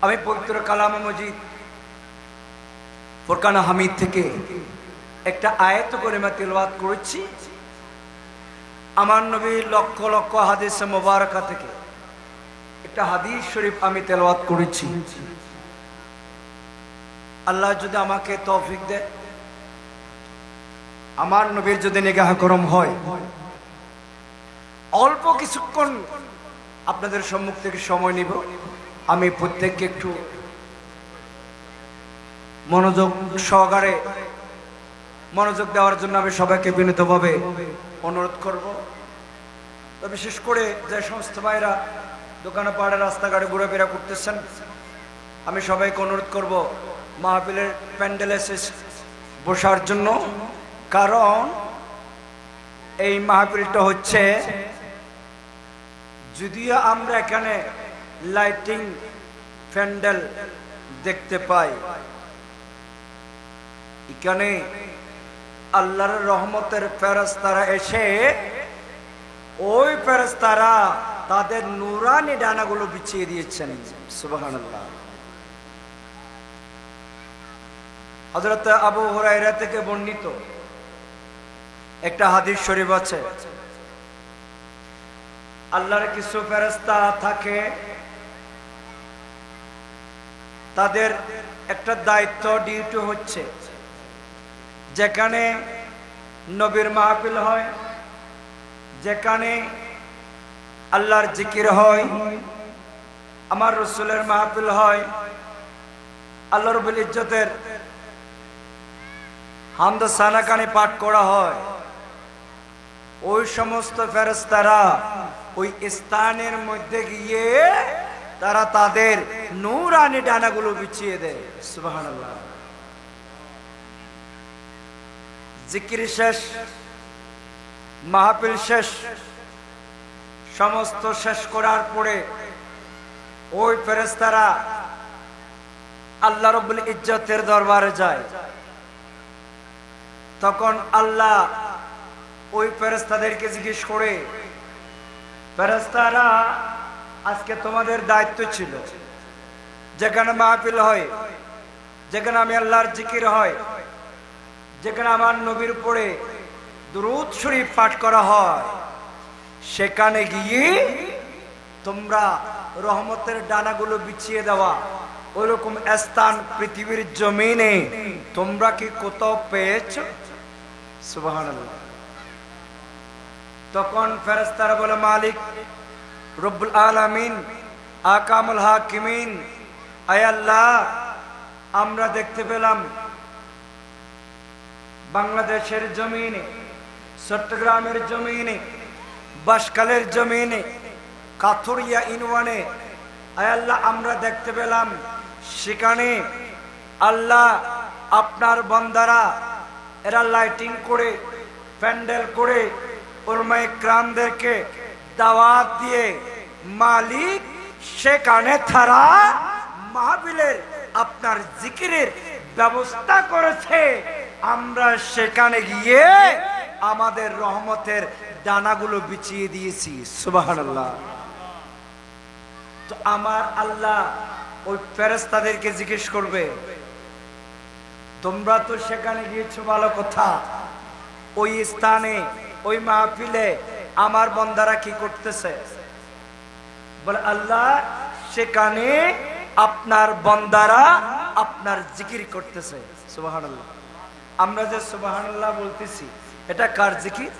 আমি পবিত্র কালাম মজিদ ফুরকান হামিদ থেকে একটা আয়াত করিমা তিলাওয়াত করেছি। আমার নবীর লক্ষ লক্ষ হাদিস মুবারকা থেকে একটা হাদিস শরীফ আমি তেলাওয়াত করেছি। আল্লাহ যদি আমাকে তৌফিক দেয়, আমার নবীর যদি নিগাহ করম হয়, অল্প কিছুক্ষণ আপনাদের সম্মুখ থেকে সময় নিব। আমি প্রত্যেককে একটু মনোযোগ সহকারে মনোযোগ দেওয়ার জন্য আমি সবাইকে বিনীতভাবে অনুরোধ করব। তো বিশেষ করে যে সমস্ত ভাইরা দোকানে পাড়ে রাস্তাঘাটে ঘোরাফেরা করতেছেন, আমি সবাইকে অনুরোধ করব মাহফিলের প্যান্ডেলে বসার জন্য। কারণ এই মাহফিলটা হচ্ছে, যদিও আমরা এখানে লাইটিং প্যান্ডেল দেখতে পাই, এখানে আল্লাহর রহমতের ফেরেশতারা এসে ওই ফেরেশতারা তাদের নূরানি ডানাগুলো বিছিয়ে দিয়েছেন। সুবহানাল্লাহ। হযরত আবু হুরায়রা থেকে বর্ণিত একটা হাদিস শরীফ আছে, আল্লাহর কিছু ফেরেশতা থাকে, তাদের একটা দায়িত্ব ডিউটি হচ্ছে, যেখানে নবীর মাহফিল হয়, যেখানে আল্লাহর জিকির হয়, আমার রাসূলের মাহফিল হয়, আল্লাহ রাব্বুল ইজ্জতের হামদ সানাকানি পাঠ করা হয়, ওই সমস্ত ফেরেশতারা ওই স্থানের মধ্যে গিয়ে তারা তাদের নূরানি ডানাগুলো বিছিয়ে দেয়। সুবহানাল্লাহ। জিকির শেষ, মাহফিল শেষ, সমস্ত শেষ করার পরে ওই ফেরেশতারা আল্লাহ রাব্বুল ইজ্জতের দরবারে যায়। তখন আল্লাহ ওই ফেরেশতাদেরকে জিজ্ঞেস করে, ফেরেশতারা আজকে তোমাদের দায়িত্ব ছিল, যেখানে মাহফিল হয়, যেখানে আমি আল্লাহর জিকির হয়, যেখানে আমার নবীর উপরে দুরূদ শরীফ পাঠ করা হয়, সেখানে গিয়ে তোমরা রহমতের ডানাগুলো বিছিয়ে দেওয়া ওইরকম স্থান পৃথিবীর জমিনে তোমরা কি কোথাও পেয়েছ? সুবহানাল্লাহ। তখন ফেরেশতারা বলে, মালিক রব্বুল আলামিন, আকামুল হাকিমিন, আয় আল্লাহ, আমরা দেখতে পেলাম বাংলাদেশের জমিনে, চট্টগ্রামের জমিনে, বাঁশখালের জমিনে, কাথুরিয়া ইউনিয়নে, আয় আল্লাহ, আমরা দেখতে পেলাম সেখানে আল্লাহ আপনার বান্দারা এরা লাইটিং করে, প্যান্ডেল করে, উলামায়ে কেরামদেরকে দাওয়াত দিয়ে মালিক সেখানে তারা মাহফিলের আপনার জিকিরের ব্যবস্থা করেছে। আমরা সেখানে গিয়ে আমাদের রহমতের ডানাগুলো বিছিয়ে দিয়েছি। সুবহানাল্লাহ। তো আমার আল্লাহ ওই ফেরেশতাদেরকে জিজ্ঞেস করবে, তোমরা তো সেখানে গিয়েছো, ভালো কথা, ওই স্থানে ওই মাহফিলে আমার বান্দারা কি করতেছে? বলে, আল্লাহ সেখানে আপনার বান্দারা আপনার জিকির করতেছে। সুবহানাল্লাহ। আমরা যে সুবহানাল্লাহ বলতেছি, এটা কার জিকির?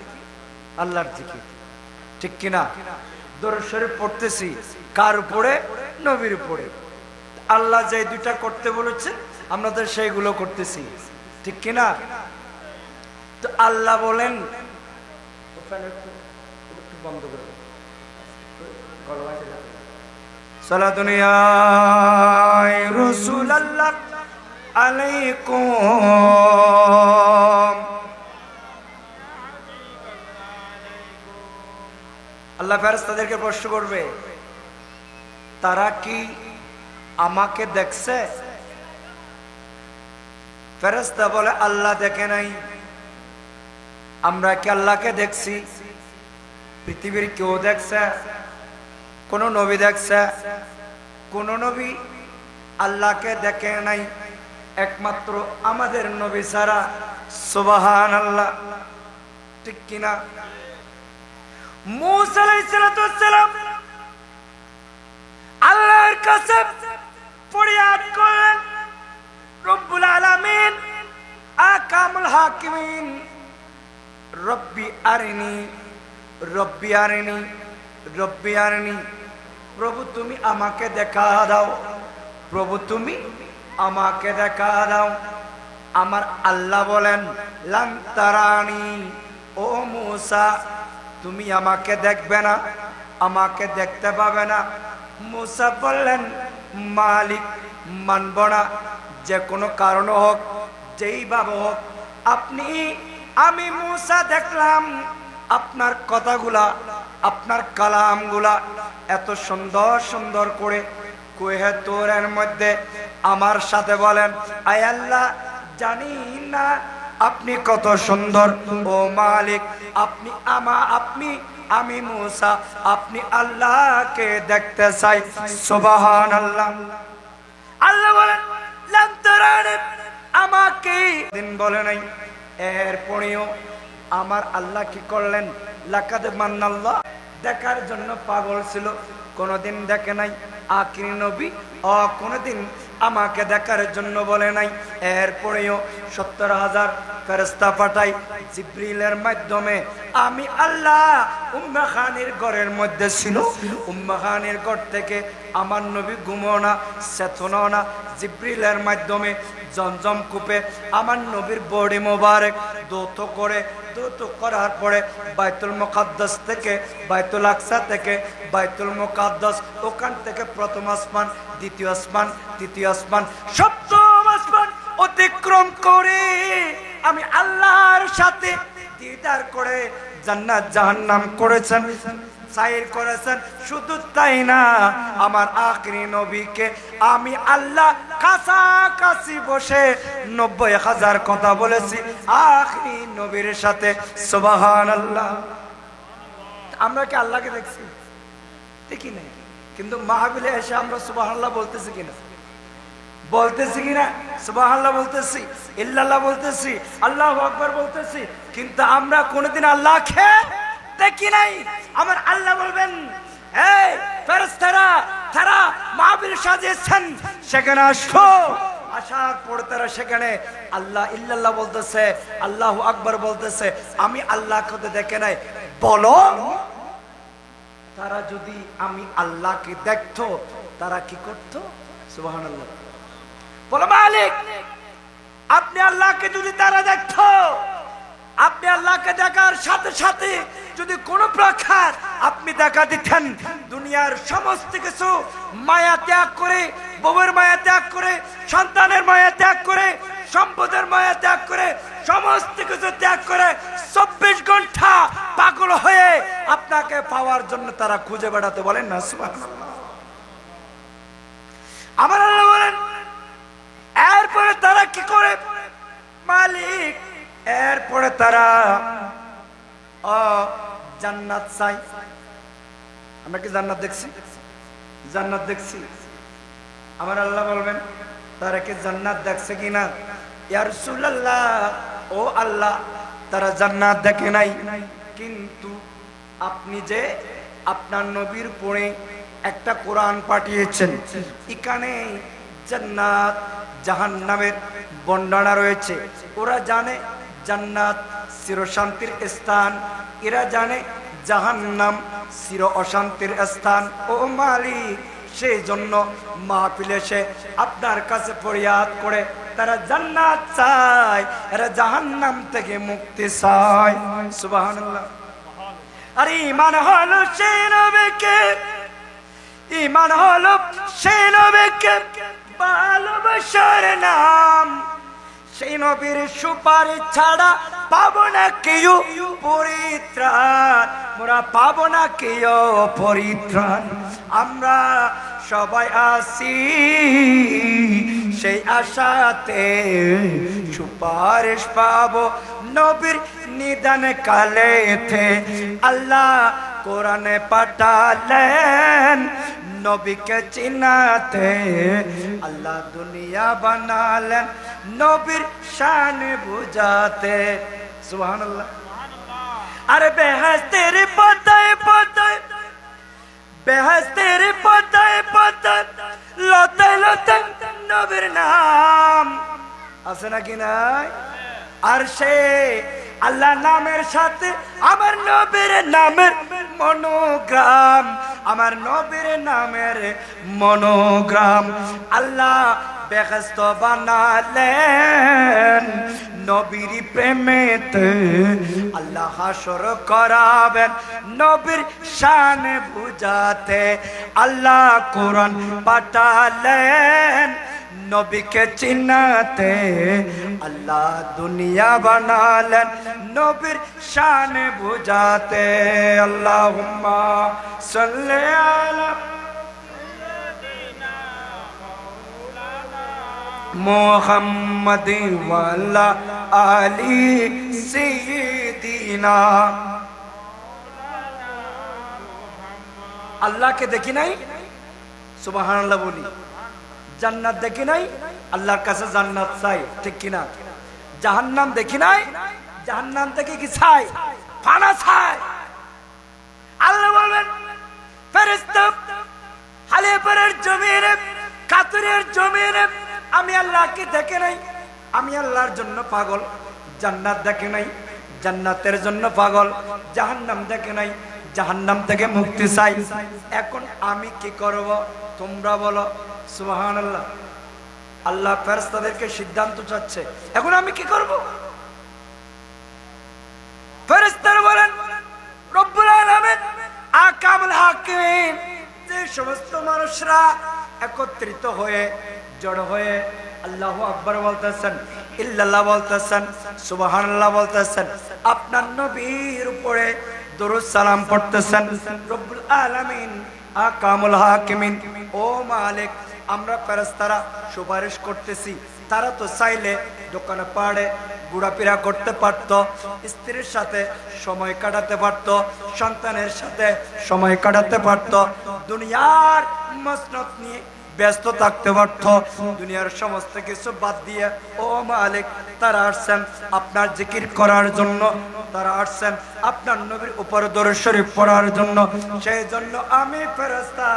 আল্লাহর জিকির, ঠিক কিনা? দরুদ শরীফ পড়তেছি কার উপরে? নবীর উপরে। আল্লাহ যে দুইটা করতে বলেছে আমরা তো সেইগুলো করতেছি, ঠিক কিনা? তো আল্লাহ বলেন, একটু বন্ধ করে সালাতুন ইয়া রাসূলুল্লাহ আলাইকুম। আল্লাহ ফেরেশতাদেরকে প্রশ্ন করবে, তারা কি আমাকে দেখছে? ফেরেশতা বলে, আল্লাহ দেখে নাই। আমরা কি আল্লাহকে দেখছি? পৃথিবীর কেউ দেখছে? কোন নবী দেখছে? কোন নবী আল্লাহকে দেখে নাই একমাত্র আমাদের নবী ছাড়া। সুবহানাল্লাহ, ঠিক কিনা? মূসা আলাইহিস সালাম আল্লাহর কাছে ফরিয়াদ করলেন, রব্বুল আলামিন আকামুল হাকিমিন রব্বি আরিনি রব্বি আরিনি রব্বি আরিনি, প্রভু তুমি আমাকে দেখা দাও, প্রভু তুমি আমাকে দেখা দাও। আমার আল্লাহ বলেন লান তারানি, ও মূসা তুমি আমাকে দেখবে না, আমাকে দেখতে পাবে না। মূসা বললেন মালিক মানব না, যে কোনো কারণ হোক যেইভাবে হোক আপনি, আমি মূসা দেখলাম আপনার কথাগুলা আপনার কালামগুলা এত সুন্দর সুন্দর করে কুহে তোরের মধ্যে আমার সাথে বলেন, আয় আল্লাহ জানি না আপনি কত সুন্দর। ও মালিক আপনি আমি মূসা আপনি আল্লাহকে দেখতে চাই। সুবহানাল্লাহ। আল্লাহ বলেন লান তারানি, আমাকে দিন বলে নাই। এরপরেও আমার আল্লাহ কি করলেন, লাকাদ মান্নাল্লাহ, দেখার জন্য পাগল ছিল, কোনদিন দেখে নাই। আখিরি নবী কোনদিন আমাকে দেখার জন্য বলে নাই। এরপরেও 70,000 ফেরেশতা পাঠাই জিবরিলের মাধ্যমে। আমি আল্লাহ উম্মে খানির ঘরের মধ্যে ছিল, উম্মে খানির ঘর থেকে আমার নবী ঘুমো না চেতনো না, জিবরিলের মাধ্যমে জমজম কূপে আমার নবীর বডি মোবারক দৌত করে, দৌত করার পরে বাইতুল মুকাদ্দাস থেকে, বাইতুল আকসা থেকে বাইতুল মুকাদ্দাস, ওখান থেকে প্রথম আসমান, দ্বিতীয় আসমান, তৃতীয় আসমান, সপ্তম আসমান অতিক্রম করে আমি আল্লাহর সাথে দিদার করে জান্নাত জাহান্নাম করেছেন, সাইর করেছেন। শুধু তাই না, আমার আখিরি নবীকে আমি আল্লাহ কাছাকাছি বসে 90,000 কথা বলেছি আখিরি নবীর সাথে। সুবহানাল্লাহ। আমরা কি আল্লাহকে দেখছি? দেখি নাই, কিন্তু মাহফিলে এসে আমরা সুবহানাল্লাহ বলতেছি কিনা? বলতেছি কিনা? সুবহানাল্লাহ বলতেছি, ইল্লাল্লাহ বলতেছি, আল্লাহু আকবার বলতেছি, কিন্তু আমরা কোনোদিন আল্লাহকে দেখি নাই। আমার আল্লাহ বলবেন, এই ফেরেশতারা তারা মাহফিল সাজিয়েছেন, সেখানে আসো। আসার পর তারা সেখানে আল্লাহ ইল্লাল্লাহ বলতেছে, আল্লাহু আকবার বলতেছে, আমি আল্লাহকে তো দেখে নাই। বলো, তারা যদি আমি আল্লাহকে দেখতো তারা কি করতো? সুবহানাল্লাহ। বলো মালিক আপনি আল্লাহকে যদি তারা দেখতো, আপনি আল্লাহকে দেখার সাথে সাথে যদি কোনো প্রকার আপনি দেখা দিতেন, দুনিয়ার সমস্ত কিছু মায়া ত্যাগ করে, বউয়ের মায়া ত্যাগ করে, সন্তানের মায়া ত্যাগ করে, সম্পদের মায়া ত্যাগ করে, সমস্ত কিছু ত্যাগ করে 24 ঘন্টা পাগল হয়ে আপনাকে পাওয়ার জন্য তারা খুঁজে বেড়াতে, বলেন না সুবহানাল্লাহ। আমার আল্লাহ বলেন, এরপরে তারা কি করে মালিক, এরপরে তারা জান্নাত চাই। আমরা কি জান্নাত দেখছি? জান্নাত দেখছি। আমার আল্লাহ বলবেন, তারা কি জান্নাত দেখছে কিনা? ইয়া রাসূলুল্লাহ, ও আল্লাহ তারা জান্নাত দেখে নাই, কিন্তু আপনি যে আপনার নবীর পরে একটা কোরআন পাঠিয়েছেন, এখানে জান্নাত জাহান্নামের বর্ণনা রয়েছে। ওরা জানে জান্নাত চিরশান্তির স্থান, এরা জানে জাহান্নাম চির অশান্তির স্থান। ও মালিক, সেই জন্য মাহফিলে এসে আপনার কাছে ফরিয়াদ করে তারা জান্নাত চায়, এরা জাহান্নাম থেকে মুক্তি চায়। সুবহানাল্লাহ। আর ঈমান হলো সেই নবীকে, ঈমান হলো সেই নবীকে ভালোবাসার নাম, সেই নবীর সুপারিশ ছাড়া পাবো না কেউ পরিত্রাণ, মোরা পাবো না কেউ পরিত্রাণ। আমরা সবাই আসি সেই আশাতে সুপারিশ পাবো নবীর নিদান কালেতে। আল্লাহ কোরআনে পাঠালেন নবীকে চিনাতে আল্লাহ দুনিয়া বানালেন নবীর শান বুঝাতে সুবহানাল্লাহ আরে বেহেশতের পাতায় পাতায় বেহেশতের পাতায় পাতায় লতায় লতায় নবীর নাম আছে নাকি নাই আর সে আল্লাহ নামের সাথে আমার নবীর নামের মনোগ্রাম আমার নবীর নামের মনোগ্রাম আল্লাহ বেহেশত বানালেন নবীর প্রেমেতে আল্লাহ হাসর করাবেন নবীর শান বুঝাতে আল্লাহ কোরআন পাঠালেন নবীকে চিনাতে আল্লাহ দুনিয়া বানালেন নবীর শান বুঝাতে আল্লাহুম্মা সাল্লি আলা মুহাম্মাদি ওয়া আলা আলি সাইয়্যিদিনা আল্লাহকে দেখি নাই সুবহানাল্লাহ বলি জান্নাত দেখি নাই আল্লাহর কাছে জান্নাত চাই ঠিক কিনা জাহান্নাম দেখি নাই জাহান্নাম থেকে কি চাই ফানা চাই আল্লাহ বলেন ফেরেশতা হালেপারের জমিনে কাতরের জমিনে আমি আল্লাহকে দেখে নাই আমি আল্লাহর জন্য পাগল জান্নাত দেখে নাই জান্নাতের জন্য পাগল জাহান্নাম দেখে নাই জাহান্নাম থেকে মুক্তি চাই এখন আমি কি করব তোমরা বলো সুবহানাল্লাহ আল্লাহ ফেরেশতাদেরকে সিদ্ধান্ত চাচ্ছে এখন আমি কি করব ফেরেশতারা বলেন রব্বুল আলামিন আকামুল হাকিম যে সমস্ত মানুষরা একত্রিত হয়ে জড় হয়ে আল্লাহু আকবার বলতেছেন ইল্লাল্লাহ বলতেছেন সুবহানাল্লাহ বলতেছেন আপনার নবীর উপরে দরুদ সালাম পড়তেছেন রব্বুল আলামিন আকামুল হাকিমিন ও মালিক আমরা ফেরেশতারা সুপারিশ করতেছি তারা তো চাইলে দোকানে পাড়ে ঘোরাফেরা করতে পারত স্ত্রীর সাথে সময় কাটাতে পারত সন্তানের সাথে সময় কাটাতে পারত দুনিয়ার মসনদ নিয়ে ব্যস্ত থাকতে পারত দুনিয়ার সমস্ত কিছু বাদ দিয়ে ও মালিক তারা আসছেন আপনার জিকির করার জন্য তারা আসছেন আপনার নবীর উপর দরুদ শরীফ পড়ার জন্য সেই জন্য আমি ফেরেশতা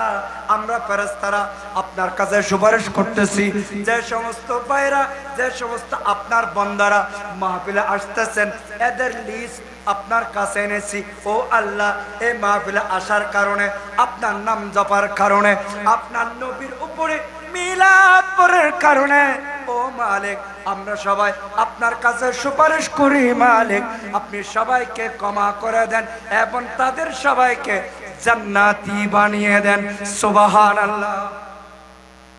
আমরা ফেরেশতারা আপনার কাছে সুপারিশ করতেছি যে সমস্ত ভাইরা যে সমস্ত আপনার বান্দারা মাহফিলে আসতেছেন এদের লিস্ট আপনার কাছে এনেছি ও আল্লাহ এই মাহফিলে আসার কারণে আপনার নাম জপার কারণে আপনার নবীর উপরে মিলাদ পড়ার কারণে ও মালিক আমরা সবাই আপনার কাছে সুপারিশ করি মালিক আপনি সবাইকে ক্ষমা করে দেন এবং তাদের সবাইকে জান্নাতি বানিয়ে দেন সুবহানাল্লাহ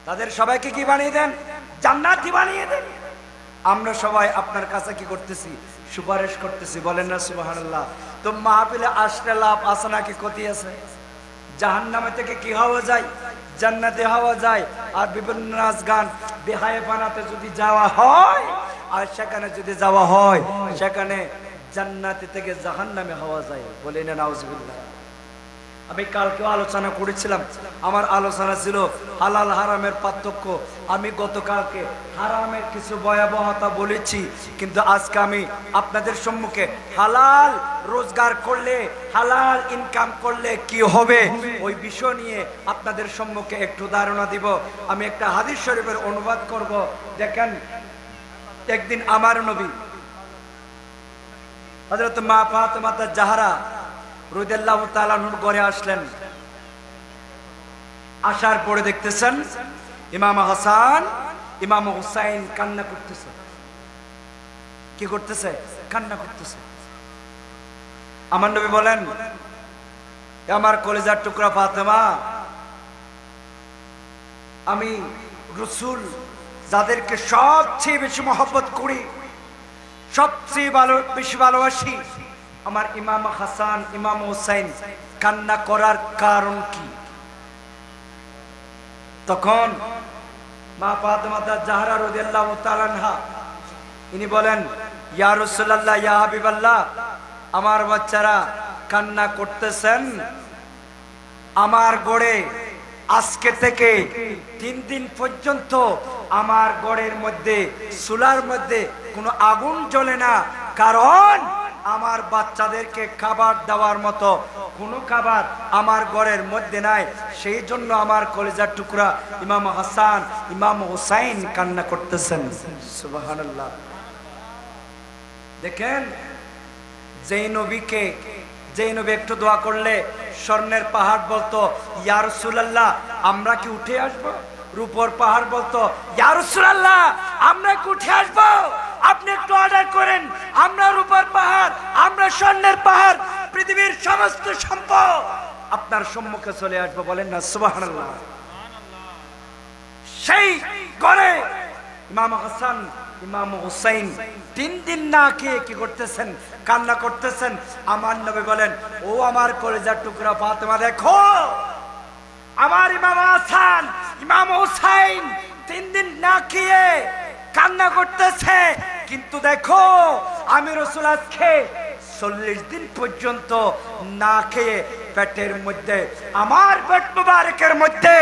তাদের সবাইকে কি বানিয়ে দেন জান্নাতি বানিয়ে দেন আমরা সবাই আপনার কাছে কি করতেছি সুপারিশ করতেছি বলেন না সুবহানাল্লাহ তো মাহফিলে আসলে লাভ আছে নাকি ক্ষতি আছে জাহান্নামে থেকে কি হওয়া যায় জান্নাতে হওয়া যায় আর বিভিন্ন নাচ গান বেহায়াপানাতে যদি যাওয়া হয় আর সেখানে যদি যাওয়া হয় সেখানে জান্নাতে থেকে জাহান্নামে হওয়া যায় বলেন না নাউজুবিল্লাহ আমি কালকে আলোচনা করেছিলাম আমার আলোচনা ছিল হালাল হারামের পার্থক্য আমি গতকালকে হারামের কিছু ভয়াবহতা বলেছি কিন্তু আজকে আমি আপনাদের সম্মুখে হালাল রোজগার করলে হালাল ইনকাম করলে কি হবে ওই বিষয় নিয়ে আপনাদের সম্মুখে একটু ধারণা দিব আমি একটা হাদিস শরীফের অনুবাদ করব দেখেন একদিন আমার নবী হযরত মা ফাতেমা জাহরা রাদিয়াল্লাহু তাআলা নূর ঘরে আসলেন আসার পরে দেখতেছেন ইমাম হাসান ইমাম হুসাইন কান্না করতেছে কি করতেছে কান্না করতেছে আমার নবী বলেন আমার কলিজার টুকরা ফাতেমা আমি রাসূল যাদেরকে সবচেয়ে বেশি মহব্বত করি সবচেয়ে বেশি ভালোবাসি আমার ইমাম হাসান ইমাম হুসাইন কান্না করার কারণ কি তখন মা ফাতেমা জাহরা রাদিয়াল্লাহু তাআলা আনহা ইনি বলেন ইয়া রাসূলুল্লাহ ইয়া হাবিবাল্লাহ আমার বাচ্চারা কান্না করতেছেন আমার গড়ে আজকে থেকে 3 দিন পর্যন্ত আমার ঘরের মধ্যে চুলার মধ্যে কোনো আগুন জ্বলে না, কারণ আমার বাচ্চাদেরকে খাবার দেওয়ার মতো কোনো খাবার আমার ঘরের মধ্যে নাই। সেই জন্য আমার কলিজার টুকরা ইমাম হাসান ইমাম হুসাইন কান্না করতেছেন। সুবহানাল্লাহ। দেখেন, যেই নবী একটু দোয়া করলে স্বর্ণের পাহাড় বলতো ইয়া রাসূলুল্লাহ আমরা কি উঠে আসবো, রূপর পাহাড় বলতো ইয়া রাসূলুল্লাহ আমরা কি উঠে আসবো, আপনি একটু অর্ডার করেন, আমরা রূপর পাহাড়, আমরা স্বর্ণের পাহাড়, পৃথিবীর সমস্ত সম্পদ আপনার সম্মুখে চলে আসবো। বলেন না সুবহানাল্লাহ। সেই ঘরে ইমাম হাসান ইমাম হুসাইন 3 দিন না খেয়ে কি করতেছেন, কান্না করতেছেন। আমার নবী বলেন, ও আমার কলিজার টুকরা ফাতেমা, দেখো আমার ইমাম হাসান ইমাম হুসাইন 3 দিন না খেয়ে কান্না করতেছে, কিন্তু দেখো আমি রাসূল আজকে 40 দিন পর্যন্ত না খেয়ে পেটের মধ্যে, আমার পেট মুবারকের মধ্যে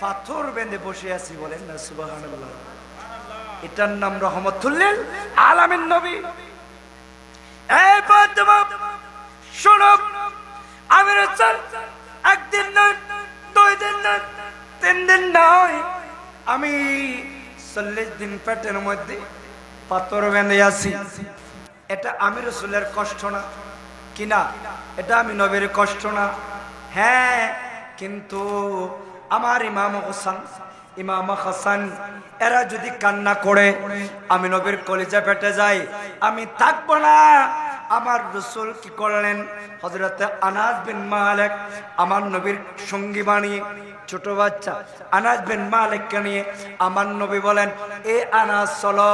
পাথর বেঁধে বসে আছি। বলেন না সুবহানাল্লাহ। এটার নাম রহমতুল লিল আলামিন নবী। এই ফাতেমা শোনো, আমি রাসূল একদিন নয়, 2 দিন নয়, 3 দিন নয়, আমি 40 দিন পেটের মধ্যে পাথর বেঁধে আছি। এটা আমি রাসূলের কষ্ট না কিনা, এটা আমি নবীর কষ্ট না। হ্যাঁ, কিন্তু আমার ইমাম হোসেন ইমাম হাসান এরা যদি কান্না করে আমি নবীর কলিজা ফেটে যাই, আমি থাকবো না। আমার রাসূল কি করলেন, হযরতে আনাস বিন মালিক আমার নবীর সঙ্গী বানিয়ে, ছোট বাচ্চা আনাস বিন মালিককে নিয়ে আমার নবী বলেন, এ আনাস চলো,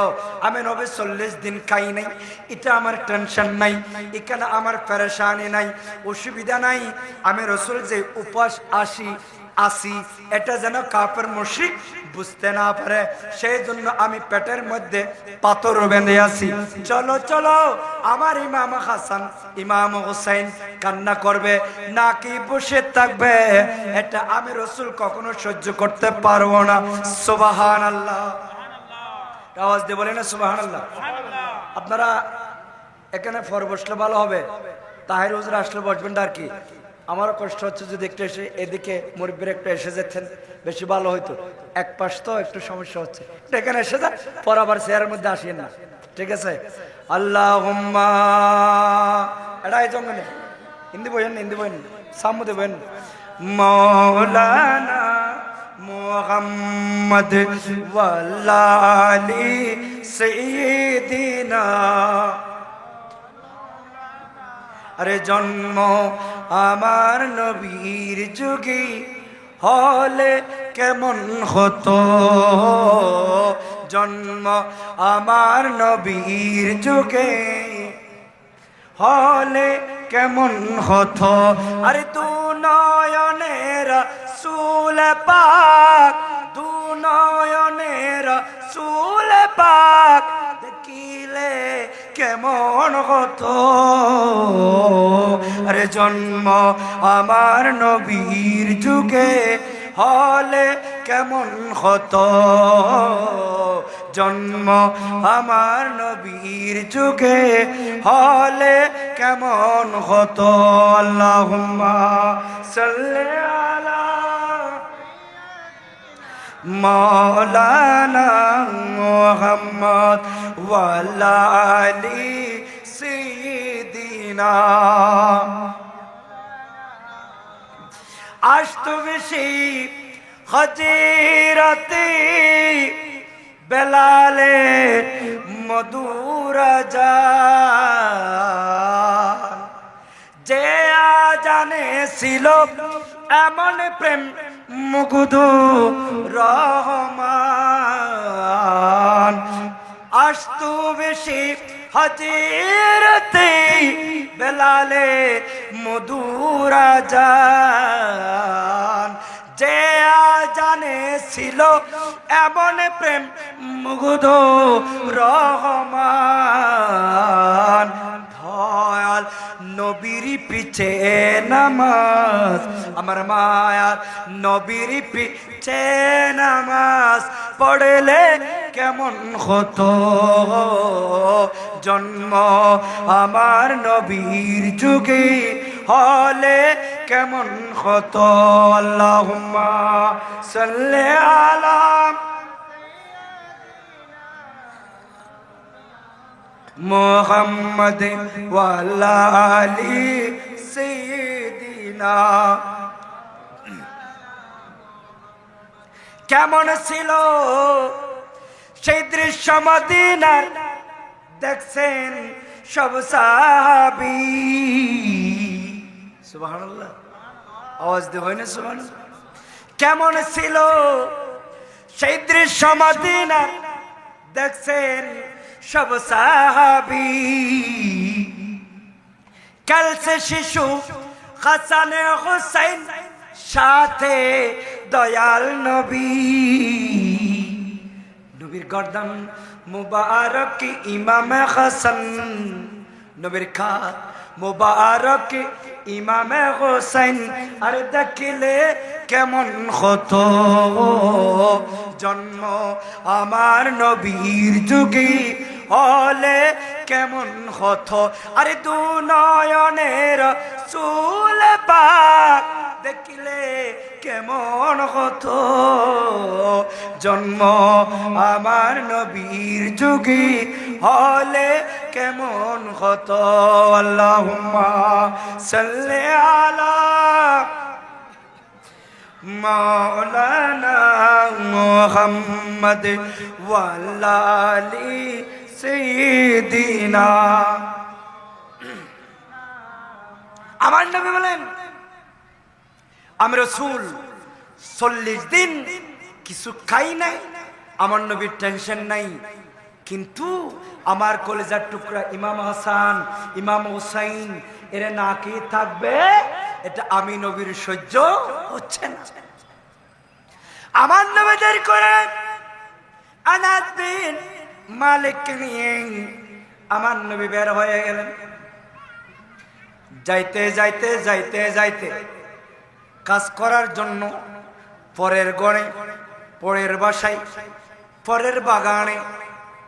আমি নবী 40 দিন খাই নাই, এটা আমার টেনশন নাই, এখানে আমার পেরেশানি নাই, অসুবিধা নাই। আমি রাসূল যে উপাস আসি এটা যেন কাফের মুশরিক বুঝতে না পারে, সেই জন্য আমি পেটের মধ্যে পাথর বেঁধে আছি। চলো চলো, আমার ইমাম হাসান ইমাম হুসাইন কান্না করবে নাকি বসে থাকবে, এটা আমি রাসূল কখনো সহ্য করতে পারবো না। সুবহানাল্লাহ। আওয়াজ দিয়ে বলেন না সুবহানাল্লাহ। আপনারা এখানে ফর বসলে ভালো হবে, তাহির হুজুর আসলে বসবেন আর কি। আমারও কষ্ট হচ্ছে, যদি একটু এসে এদিকে মুরব্বির একটু এসে যেতেন বেশি ভালো হইতো। এক পাশ তো একটু সমস্যা হচ্ছে, এখানে এসে যা, পর আবার চেয়ারের মধ্যে আসেন না, ঠিক আছে? আল্লাহুম্মা, এটা এই জঙ্গলে হিন্দি বইন, হিন্দি বইন, সামুদে বইন। মাওলানা মুহাম্মদ ওয়াল্লালি সাইয়্যিদিনা। আরে জন্ম আমার নবীর যুগে হলে কেমন হতো, জন্ম আমার নবীর যুগে হলে কেমন হতো। আরে দু নয়নের রাসূল পাক, দু নয়নের রাসূল পাক দেখিলে কেমন হতো। আরে জন্ম আমার নবীর যুগে হলে কেমন হতো, জন্ম আমার নবীর যুগে হলে কেমন হতো। আল্লাহুম্মা সাল্লি আলা মাওলানা মুহাম্মদ ওয়ালা আলি সাইয়্যিদিনা। আসতো বেশি হযরতে বেলালে মধুর আযান, যে আজানে ছিল এমন প্রেম মুগ্ধ রহমান। আসতো বেশি হযরতে বেলালে মধুর আযান, যে আজানে ছিল এমন প্রেম মুগ্ধ রহমান। দয়াল নবীর পিছে নামাজ আমার মায়ার নবীর পিছে নামাজ পড়লে কেমন হতো জন্ম আমার নবীর যুগে হলে কেমন হতো আল্লাহুম্মা সাল্লি আলা মুহাম্মাদ ওয়া আলা আলি সাইয়্যিদিনা। কেমন ছিল সেই দৃশ্য মদিনার দেখছেন সব সাহাবী। সুবহানাল্লাহ, আওয়াজ দিয়ে হয় না সুবহানাল্লাহ। কেমন ছিল সেই দৃশ্য মদিনার দেখছেন সব সাহাবী। কালসে শিশু হাসান হুসাইন সাথে দয়াল নবী। নবীর গর্দান মুবারক ইমাম হাসান, নবীর খাত মুবারক ইমাম হুসাইন। আর দেখিলে কেমন হতো জন্ম আমার নবীর যুগে হলে কেমন হতো। আরে দু নয়নের চুল পাক দেখিলে কেমন হতো জন্ম আমার নবীর যুগে হলে কেমন হতো। আল্লাহুম্মা সাল্লি আলা মাওলানা মুহাম্মদ ওয়া আলা আলি সাইয়্যিদিনা। আমার নবী বলেন আমি রাসূল 40 দিন কিছু খাই নাই, আমার নবীর টেনশন নাই। কিন্তু আমার কলেজার টুকরা ইমাম হাসান ইমাম হুসাইন এরা না খেয়ে থাকবে, এটা আমি নবীর সহ্য হচ্ছে না। আমার নবী দেরি করে আনাস বিন মালিক নিয়ে আমার নবী বের হয়ে গেলেন। যাইতে যাইতে যাইতে যাইতে কাজ করার জন্য পরের গড়ে, পরের বাসায়, পরের বাগানে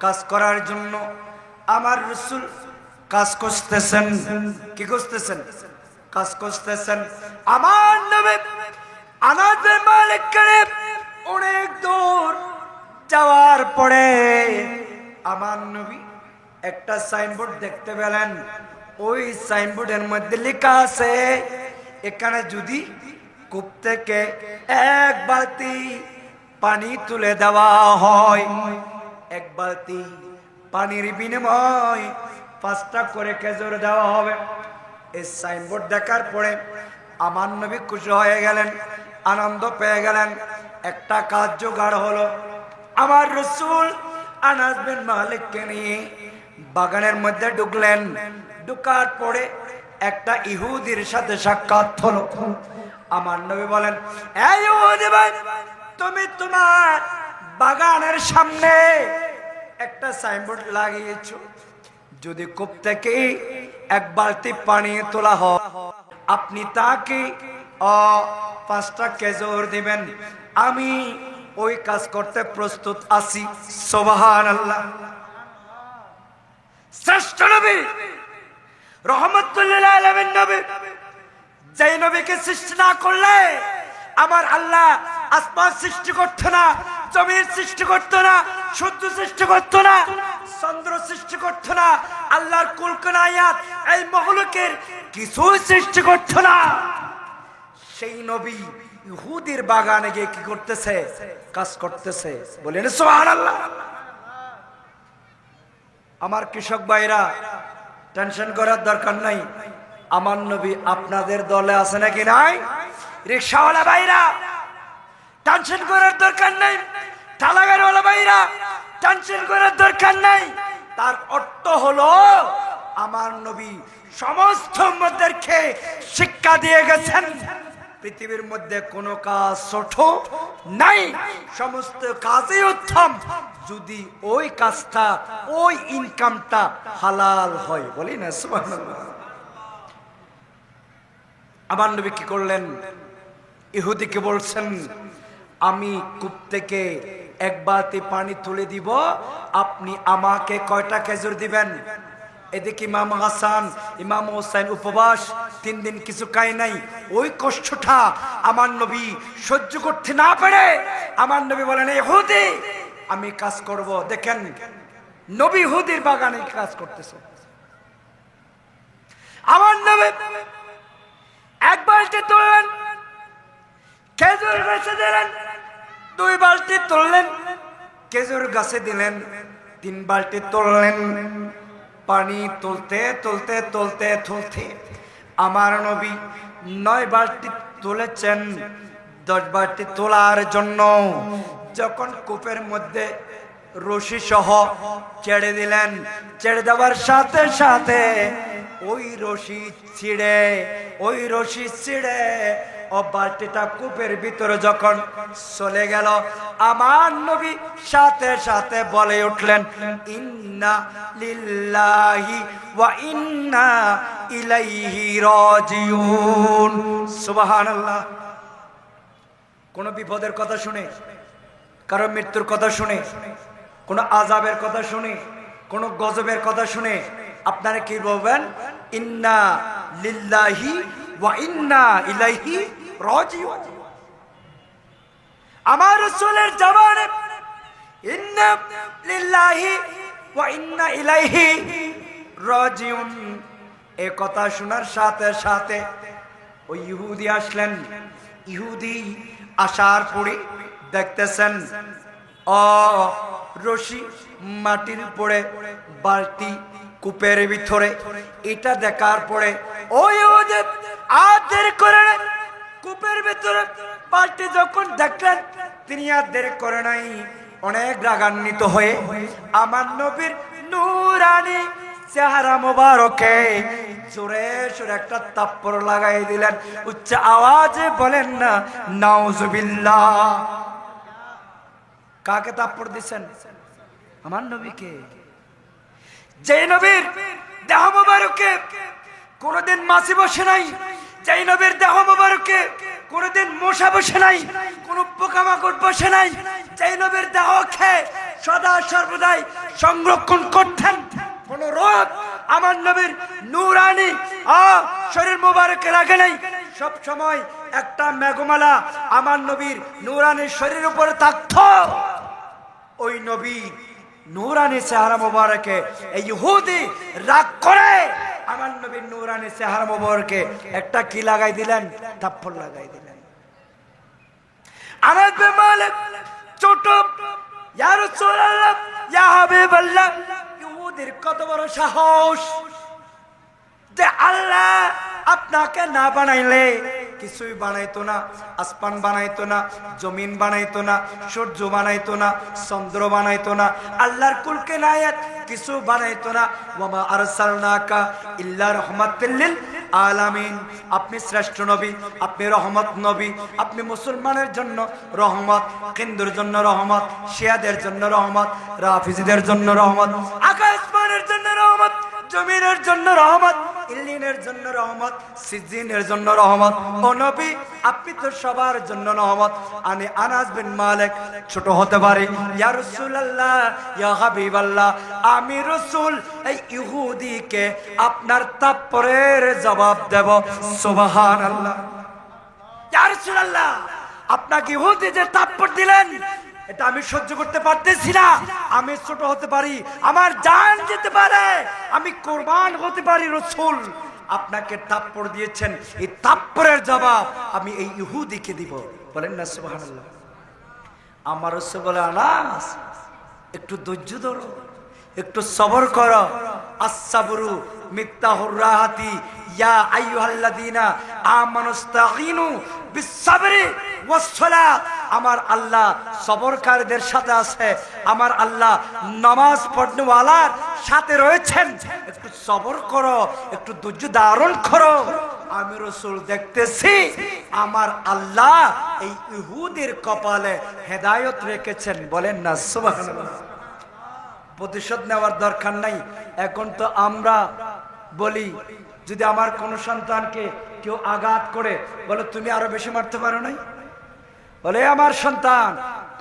কাজ করার জন্য আমার রাসূল কাজ করতেছেন। কি করতেছেন? কাজ করতেছেন। আমার নবী আনাস বিন মালিক করে অনেক দূর যাওয়ার পরে আমার নবী একটা সাইনবোর্ড দেখতে পেলেন। ওই সাইনবোর্ডের মধ্যে লেখা আছে এখানে যদি কূপ থেকে এক বালতি পানি তুলে দেওয়া হয়, এক বালতি পানির বিনিময় 5টা করে খেজুর দেওয়া হবে। এই সাইনবোর্ড দেখার পরে আমার নবী খুশি হয়ে গেলেন, আনন্দ পেয়ে গেলেন। একটা কাজ জোগাড় হলো। আমার রাসূল আনাস বিন মালিককে নিয়ে বাগানের মধ্যে ঢুকলেন। ঢুকার পরে একটা ইহুদির সাথে সাক্ষাৎ হলো। আমার নবী বলেন, এই ইহুদি ভাই, তুমি তোমার বাগানের সামনে একটা সাইনবোর্ড লাগিয়েছো, যদি কূপ থেকে এক বালতি পানি তোলা হয় আপনি তাকে 5টা খেজুর দিবেন। আমি ওই কাজ করতে প্রস্তুত আছি। সুবহানাল্লাহ। শ্রেষ্ঠ নবী রহমাতুল্লিল আলামিন নবী, যেই নবীকে সৃষ্টি না করলে আমার আল্লাহ আসমান সৃষ্টি করতো না, জমির সৃষ্টি করতো না, সূর্য সৃষ্টি করতো না, চন্দ্র সৃষ্টি করতো না, আল্লাহর কুল কায়নাত এই মখলুকের কিছু সৃষ্টি করতো না। সেই নবী ইহুদির বাগানে গিয়ে কি করতেছে? কাজ করতেছে। বলেন সুবহানাল্লাহ। আমার কৃষক ভাইরা, টেনশন করার দরকার নাই। আমার নবী আপনাদের দলে আছে নাকি নাই? রিকশাওয়ালা ভাইরা, টেনশন করার দরকার নাই। ঠেলাগাড়িওয়ালা ভাইরা, টেনশন করার দরকার নাই। তার অর্থ হলো আমার নবী সমস্ত উম্মতদেরকে শিক্ষা দিয়ে গেছেন পৃথিবীর মধ্যে কোনো কাজ ছোট নাই, সমস্ত কাজই উত্তম যদি ওই কাজটা, ওই ইনকামটা হালাল হয়। বলি না সুবহানাল্লাহ। আমার নবী কি করলেন? ইহুদিকে বলছেন, আমি কূপ থেকে এক বালতি পানি তুলে দিব, আপনি আমাকে কয়টা খেজুর দিবেন? এদিকে ইমাম হাসান ইমাম হোসেন উপবাস, 3 দিন কিছু খায় নাই। ওই কষ্টটা আমার নবী সহ্য করতে না পারে আমার নবী বলেন, ইহুদি আমি কাজ করব। দেখেন নবী ইহুদির বাগানে কাজ করতেছে। আমার নবী এক বালতি তুললেন, খেজুর গাছে দিলেন, 2 বালতি তুললেন, খেজুর গাছে দিলেন, 3 বালতি তুললেন। পানি তুলতে তুলতে তুলতে তুলতে আমার নবী 9 বালতি তুলেছেন। 10 বালতি তোলার জন্য যখন কূপের মধ্যে রশি সহ ছেড়ে দিলেন, ছেড়ে দেওয়ার সাথে সাথে ওই রশি ছিঁড়ে ও বালতিটা কূপের ভিতরে যখন চলে গেল, আমার নবী সাথে সাথে বলে উঠলেন, ইন্না লিল্লাহি ওয়া ইন্না ইলাইহি রাজিউন। সুবহানাল্লাহ। কোন বিপদের কথা শুনে, কারো মৃত্যুর কথা শুনে, কোন আযাবের কথা শুনে, কোন গজবের কথা শুনে আপনারা কি বলবেন? ইন্না লিল্লাহি ওয়া ইন্না ইলাইহি রাজিউন। আমার রাসূলের জবানে ইন্না লিল্লাহি ওয়া ইন্না ইলাইহি রাজিউন এই কথা শোনার সাথে সাথে ওই ইহুদি আসলেন। ইহুদি আসার পরে দেখতেছেন রশি মাটির উপরে, বালতি কূপের ভিতরে। এটা দেখার পরে ওই ইহুদি আর দেরি করে কূপের ভিতরে বালতি যখন দেখলেন, তিনি আর দেরি করে নাই, অনেক রাগান্বিত হয়ে আমার নবীর নূরানি চেহারা মোবারকে জোরে সোরে একটা থাপ্পড় লাগাই দিলেন। উচ্চ আওয়াজে বলেন না নাউজুবিল্লাহ। কাকে থাপ্পড় দিচ্ছেন? আমার নবীকে। যে নবীর দেহ মোবারকে কোনদিন মাছি বসে নাই, যে নবীর দেহ মোবারকে কোনদিন মশা বসে নাই, কোন পোকামাকড় বসে নাই, যে নবীর দেহ খেয়ে সদা সর্বদাই সংরক্ষণ করতেন, কোন রোগ আমার নবীর নূরানি শরীর মোবারকে লাগে নাই। সব সময় একটা মেঘমালা আমার নবীর নূরানি শরীরের উপরে থাকতো। ওই নবী নূরানি চেহারা মোবারকে এই ইহুদি রাগ করে আমার নবীর নূরানি চেহারা মোবারকে একটা কি লাগাই দিলেন? থাপ্পড় লাগাই দিলেন। আনাস বিন মালিক ছোট, ইয়া রাসূলুল্লাহ ইয়া হাবিবাল্লাহ, ইহুদির কত বড় সাহস যে আল্লাহ আপনাকে না বানাইলে কিছুই বানাইতো না। আসমান বানাইতো না, জমিন বানাইতো না, সূর্য বানাইতো না, চন্দ্র বানাইতো না, আল্লাহর কুলকে নায়াত কিছু বানাইতো না। ওয়ামা আরসালনাকা ইল্লা রাহমাতাল লিল আলামিন। আপনি শ্রেষ্ঠ নবী, আপনি রহমত নবী, আপনি মুসলমানের জন্য রহমত, হিন্দুর জন্য রহমত, শিয়াদের জন্য রহমত, রাফিজিদের জন্য রহমত, আকাশমানের জন্য রহমত, জমিনের জন্য রহমত, ইল্লিনের জন্য রহমত, সিজিনের জন্য রহমত। ও নবী আপনি তো সবার জন্য রহমত। আমি আনাস বিন মালিক ছোট হতে পারি, ইয়া রাসূলুল্লাহ ইয়া হাবিবাল্লাহ, আমি রাসূল এই ইহুদিকে আপনার থাপ্পড়ের জবাব দেব। সুবহানাল্লাহ। ইয়া রাসূলুল্লাহ আপনাকে ইহুদি যে থাপ্পড় দিলেন এটা আমি সহ্য করতে পারতেছি না। আমি ছোট হতে পারি, আমার জান যেতে পারে, আমি কুরবান হতে পারি, রাসূল আপনাকে থাপ্পড় দিয়েছেন, এই থাপ্পড়ের জবাব আমি এই ইহুদিকে দিব। বলেন না সুবহানাল্লাহ। আমার রাসূল বলে, আনাস একটু ধৈর্য ধরো, একটু সবর করো। আস-সাবরু মিফতাহুর রাহাতি, ইয়া আইয়ুহাল্লাযীনা আমানুস্তাঈনু বিস-সাবরি ওয়াস-সালাত। আমার আল্লাহ সবরকারীদের সাথে আছে, আমার আল্লাহ নামাজ পড়নেওয়ালার সাথে রয়েছেন। একটু সবর করো, একটু ধৈর্য ধারণ করো। আমি রাসূল দেখতেছি আমার আল্লাহ এই ইহুদির কপালে হেদায়েত রেখেছেন। বলেন না সুবহানাল্লাহ। প্রতিশোধ নেওয়ার দরকার নাই। এখন তো আমরা বলি, যদি আমার কোন সন্তানকে কেউ আঘাত করে, বলে তুমি আরো বেশি মারতে পারো নাই? বলে আমার সন্তান,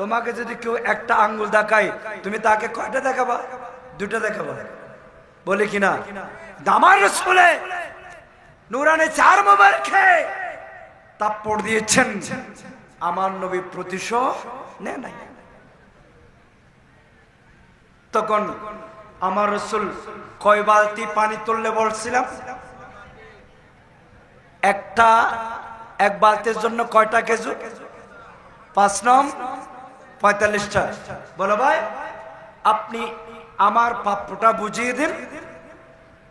তোমাকে যদি কেউ একটা আঙ্গুল দেখায়, তুমি তাকে কয়টা দেখাবা? দুটা দেখাবা, বলে কিনা? আমার রাসূলে নূরানি চার মোবারকে তাপ্পড় দিয়েছেন, আমার নবী প্রতিশোধ নেয় নাই। তখন আমার রাসূল কয় বালতি পানি তুললে বলছিলাম? এক বালতির জন্য কয়টা খেজুর? 5 নং 45টা। বলো ভাই, আপনি আমার প্রাপ্যটা বুঝিয়ে দিন,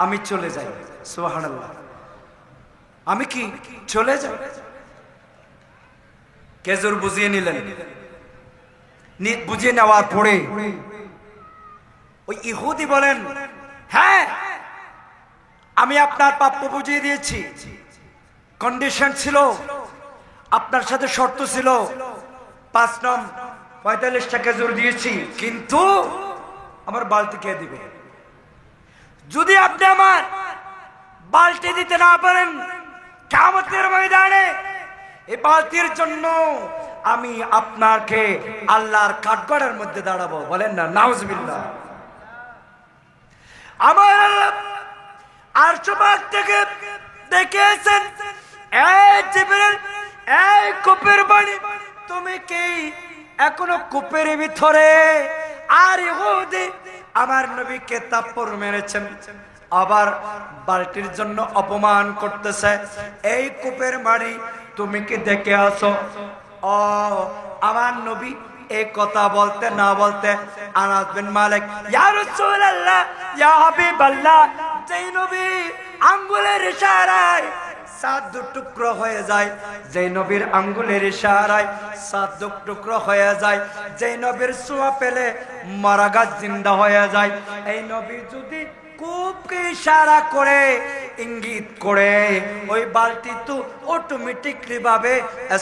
আমি চলে যাই। সুবহানাল্লাহ, আমি কি চলে যাই? খেজুর বুঝিয়ে নিলেন। বুঝিয়ে নেওয়ার পরে ওই ইহুদি বলেন, হ্যাঁ আমি আপনার প্রাপ্য বুঝিয়ে দিয়েছি, কন্ডিশন ছিল, আপনার সাথে শর্ত ছিল, 5 নং 45টা খেজুর দিয়েছি, কিন্তু আমার বালতি কে দিবে? যদি আপনি আমার বালতি দিতে না পারেন, কিয়ামতের ময়দানে এই বালতির জন্য আমি আপনাকে আল্লাহর কাঠগড়ার মধ্যে দাঁড়াবো। বলেন না নাউজুবিল্লাহ। আমার আল্লাহ আরশ পাক থেকে দেখেছেন, এই জিবরিল, এই কূপের পানি, তুমি কি এখনো কূপের ভিতরে? আর ইহুদি আমার নবীকে তাপ্পড় মেরেছেন, আবার বালতির জন্য অপমান করতেছে। এই কূপের পানি তুমি কি দেখে আসো? ও আমার নবী এই কথা বলতে না বলতে আনাস বিন মালিক, ইয়া রাসূলুল্লাহ, ইয়া হাবিবাল্লাহ, যেই নবী আঙ্গুলের ইশারায় 7 টুকরো হয়ে যায়, যেই নবীর আঙ্গুলের ইশারায় 7 টুকরো হয়ে যায়, যেই নবীর ছোঁয়া পেলে মারা গাছ জিন্দা হয়ে যায়, এই নবী যদি কূপকে ইশারা করে, ইঙ্গিত করে, ওই বালতি তো অটোমেটিকলি ভাবে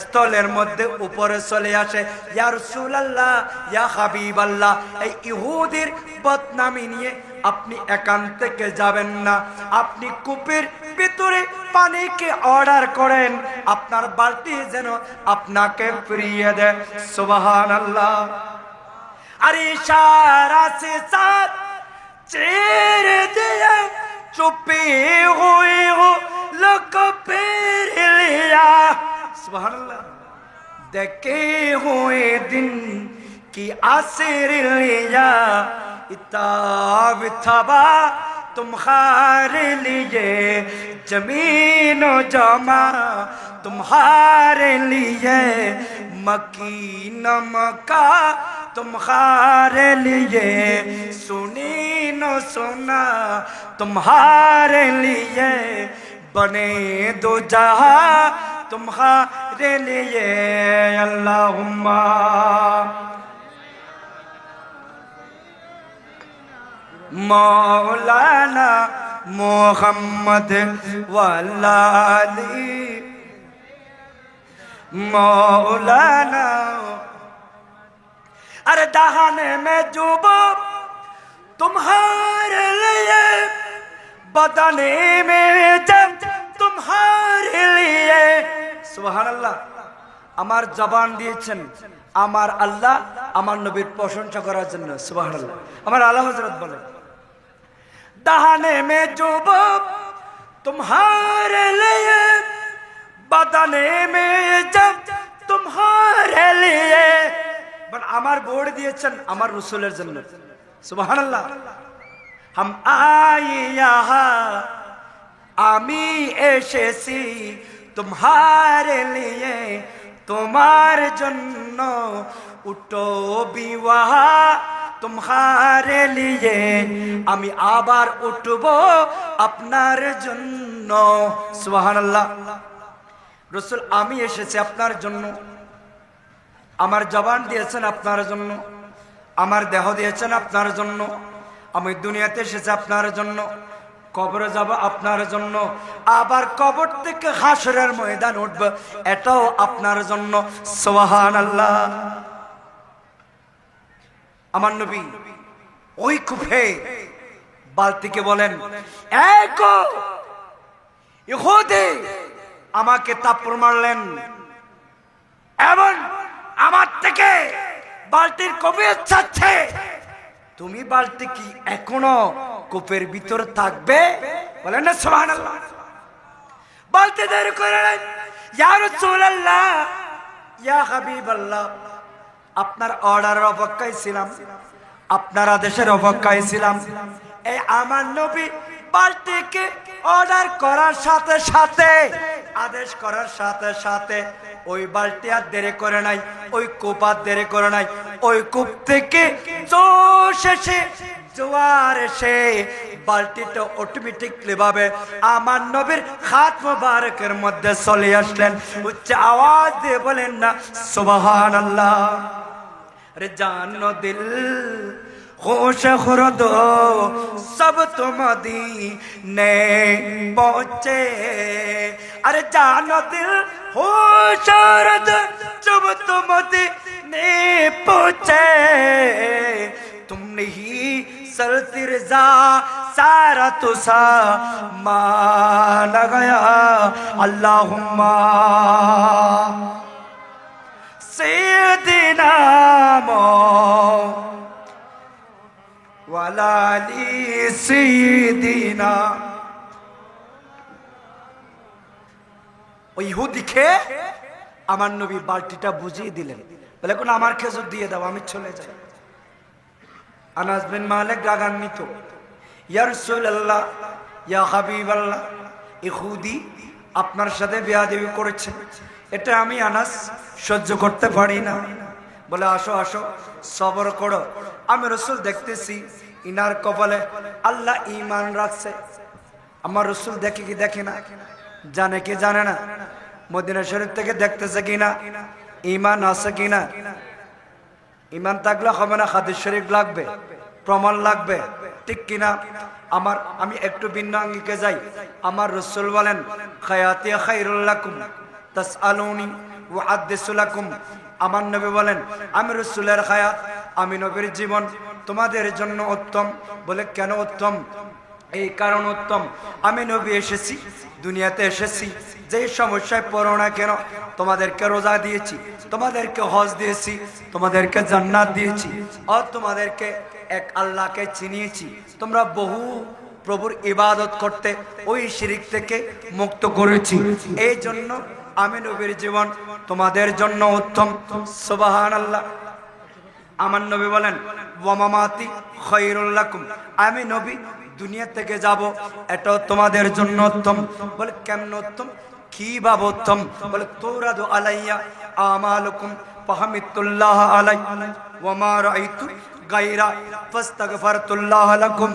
স্থলের মধ্যে উপরে চলে আসে। ইয়া রাসূলুল্লাহ, ইয়া হাবিবাল্লাহ, এই ইহুদির বদনামি নিয়ে আপনি এখান থেকে যাবেন না, আপনি কূপের ভিতরে পানিকে অর্ডার করেন, আপনার বালতি যেন আপনাকে ফিরিয়ে দেয়। সুবহানাল্লাহ। আর ইশারা সে সাথ चेर दिया, चुपी हुई हो लोग पीर लिया। सुबहानल्लाह। देखे हुए दिन की आसिर लिया, इताब थबा तुम्हारे लिए, जमीन जमा तुम्हारे लिए, मकीन मक्का तुम्हारे लिए, सुनी न सुना तुम्हारे लिए, बने दो जहां तुम्हारे लिए। अल्लाहुम्मा मौलाना मोहम्मद वल्लाली मौलाना। अरे दहाने में जुबो तुम्हारे लिए, बदने में जब तुम्हारे लिए। सुबहानाल्लाह। আমার জবান দিয়েছেন আমার আল্লাহ আমার নবীর প্রশংসা করার জন্য। সুবহানাল্লাহ। আমার আলা হযরত বলেন, दहाने में जुबो तुम्हारे लिए, बदने में जब तुम्हारे लिए। আমার বোর্ড দিয়েছেন আমার রাসূলের জন্য। সুবহানাল্লাহ। हम आए यहाँ, আমি এসেছি तुम्हारे लिए, তোমার জন্য। উঠো বিওয়াহা तुम्हारे लिए, আমি আবার উঠবো আপনার জন্য। সুবহানাল্লাহ। রাসূল আমি এসেছি আপনার জন্য, আমার জবান দিয়েছেন আপনার জন্য, আমার দেহ দিয়েছেন আপনার জন্য, আমি দুনিয়াতে এসেছি আপনার জন্য, কবরে যাব আপনার জন্য, আবার কবর থেকে হাসরের ময়দান উঠব এটাও আপনার জন্য। সুবহানাল্লাহ। আমার নবী ওই কূপে বালতিকে বলেন, এই গো ইহুদি, আমাকে থাপ্পড় মারলেন এবং আমার থেকে বালতির কবিয়ত ছাড়ছে, তুমি বালতি কি এখনো কূপের ভিতর থাকবে? বলেন না সুবহানাল্লাহ। বালতি দেরি করেন, ইয়া রাসূলুল্লাহ, ইয়া হাবিবাল্লাহ, আপনার অর্ডারের অপেক্ষায় ছিলাম, আপনার আদেশের অপেক্ষায় ছিলাম। এই আমার নবী বালতিকে অর্ডার করার সাথে সাথে, আদেশ করার সাথে সাথে ওই বালতি আর দেরি করে নাই, ওই কূপ আর দেরি করে নাই। ওই কূপ থেকে জোশ এসে, জোয়ার এসে বালতিটা অটোমেটিকলি ভাবে আমার নবীর হাত মোবারকের মধ্যে চলে আসলেন। উচ্চ আওয়াজ দিয়ে বলেন না সুবহানাল্লাহ। রে জানো দিল होश खुरद सब तुम दीने पहुंचे, अरे जानो दिल होश खुरद जब तुम दीने पहुंचे, तुमने ही सरती रजा सारा तुसा मान गया, अल्लाहुम्मा सैयदना ওয়ালালি সাইয়্যিদিনা। ওই ইহুদি খেয়ে আমার নবী বালতিটা বুঝিয়ে দিলেন, বলে কোন আমার খেজুর দিয়ে দাও, আমি চলে যাই। আনাস বিন মালিক রাগান্বিত, ইয়া রাসূলুল্লাহ, ইয়া হাবিবাল্লাহ, ইহুদি আপনার সাথে বেয়াদবি করেছে, এটা আমি আনাস সহ্য করতে পারি না। বলে আসো আসো, সবর করো, আমি রসুল দেখতেছি ইনার কপালে আল্লাহ ঈমান রাখছে। আমার রসুল দেখে কি দেখে না, জানে কি জানে না, মদিনা শরীফ থেকে দেখতেছে কিনা, ঈমান আছে কিনা। ঈমান থাকলে হবে না, হাদিস শরীফ লাগবে, প্রমাণ লাগবে, ঠিক কিনা। আমি একটু ভিন্ন আঙ্গিকে যাই। আমার রসুল বলেন, খায়াতি খায়রুল লাকুম তাসআলুনি ওয়া আহদিসু লাকুম। আমার নবী বলেন, আমি রাসূলের হায়াত, আমি নবীর জীবন তোমাদের জন্য উত্তম। বলে কেন উত্তম? এই কারণ উত্তম, আমি নবী এসেছি, দুনিয়াতে এসেছি, যে সমস্যায় পড়ো না কেন, তোমাদেরকে রোজা দিয়েছি, তোমাদেরকে হজ দিয়েছি, তোমাদেরকে জান্নাত দিয়েছি, আর তোমাদেরকে এক আল্লাহকে চিনিয়েছি। তোমরা বহু প্রভুর ইবাদত করতে, ওই শিরিক থেকে মুক্ত করেছি। এই জন্য আমি নবীর জীবন তোমাদের জন্য উত্তম। সুবহানাল্লাহ। আমার নবী বলেন, ওয়া মামাতি খায়রুল লাকুম, আমি নবী দুনিয়া থেকে যাব, এটাও তোমাদের জন্য উত্তম। বলে কেমন উত্তম, কি ভাব উত্তম? বলে তুরাদু আলাইয়া আমালুকুম ফাহামিতুল্লাহ আলাই ওয়া মা রাআইতু গায়রা ফাস্তাগফারতুল্লাহ লাকুম।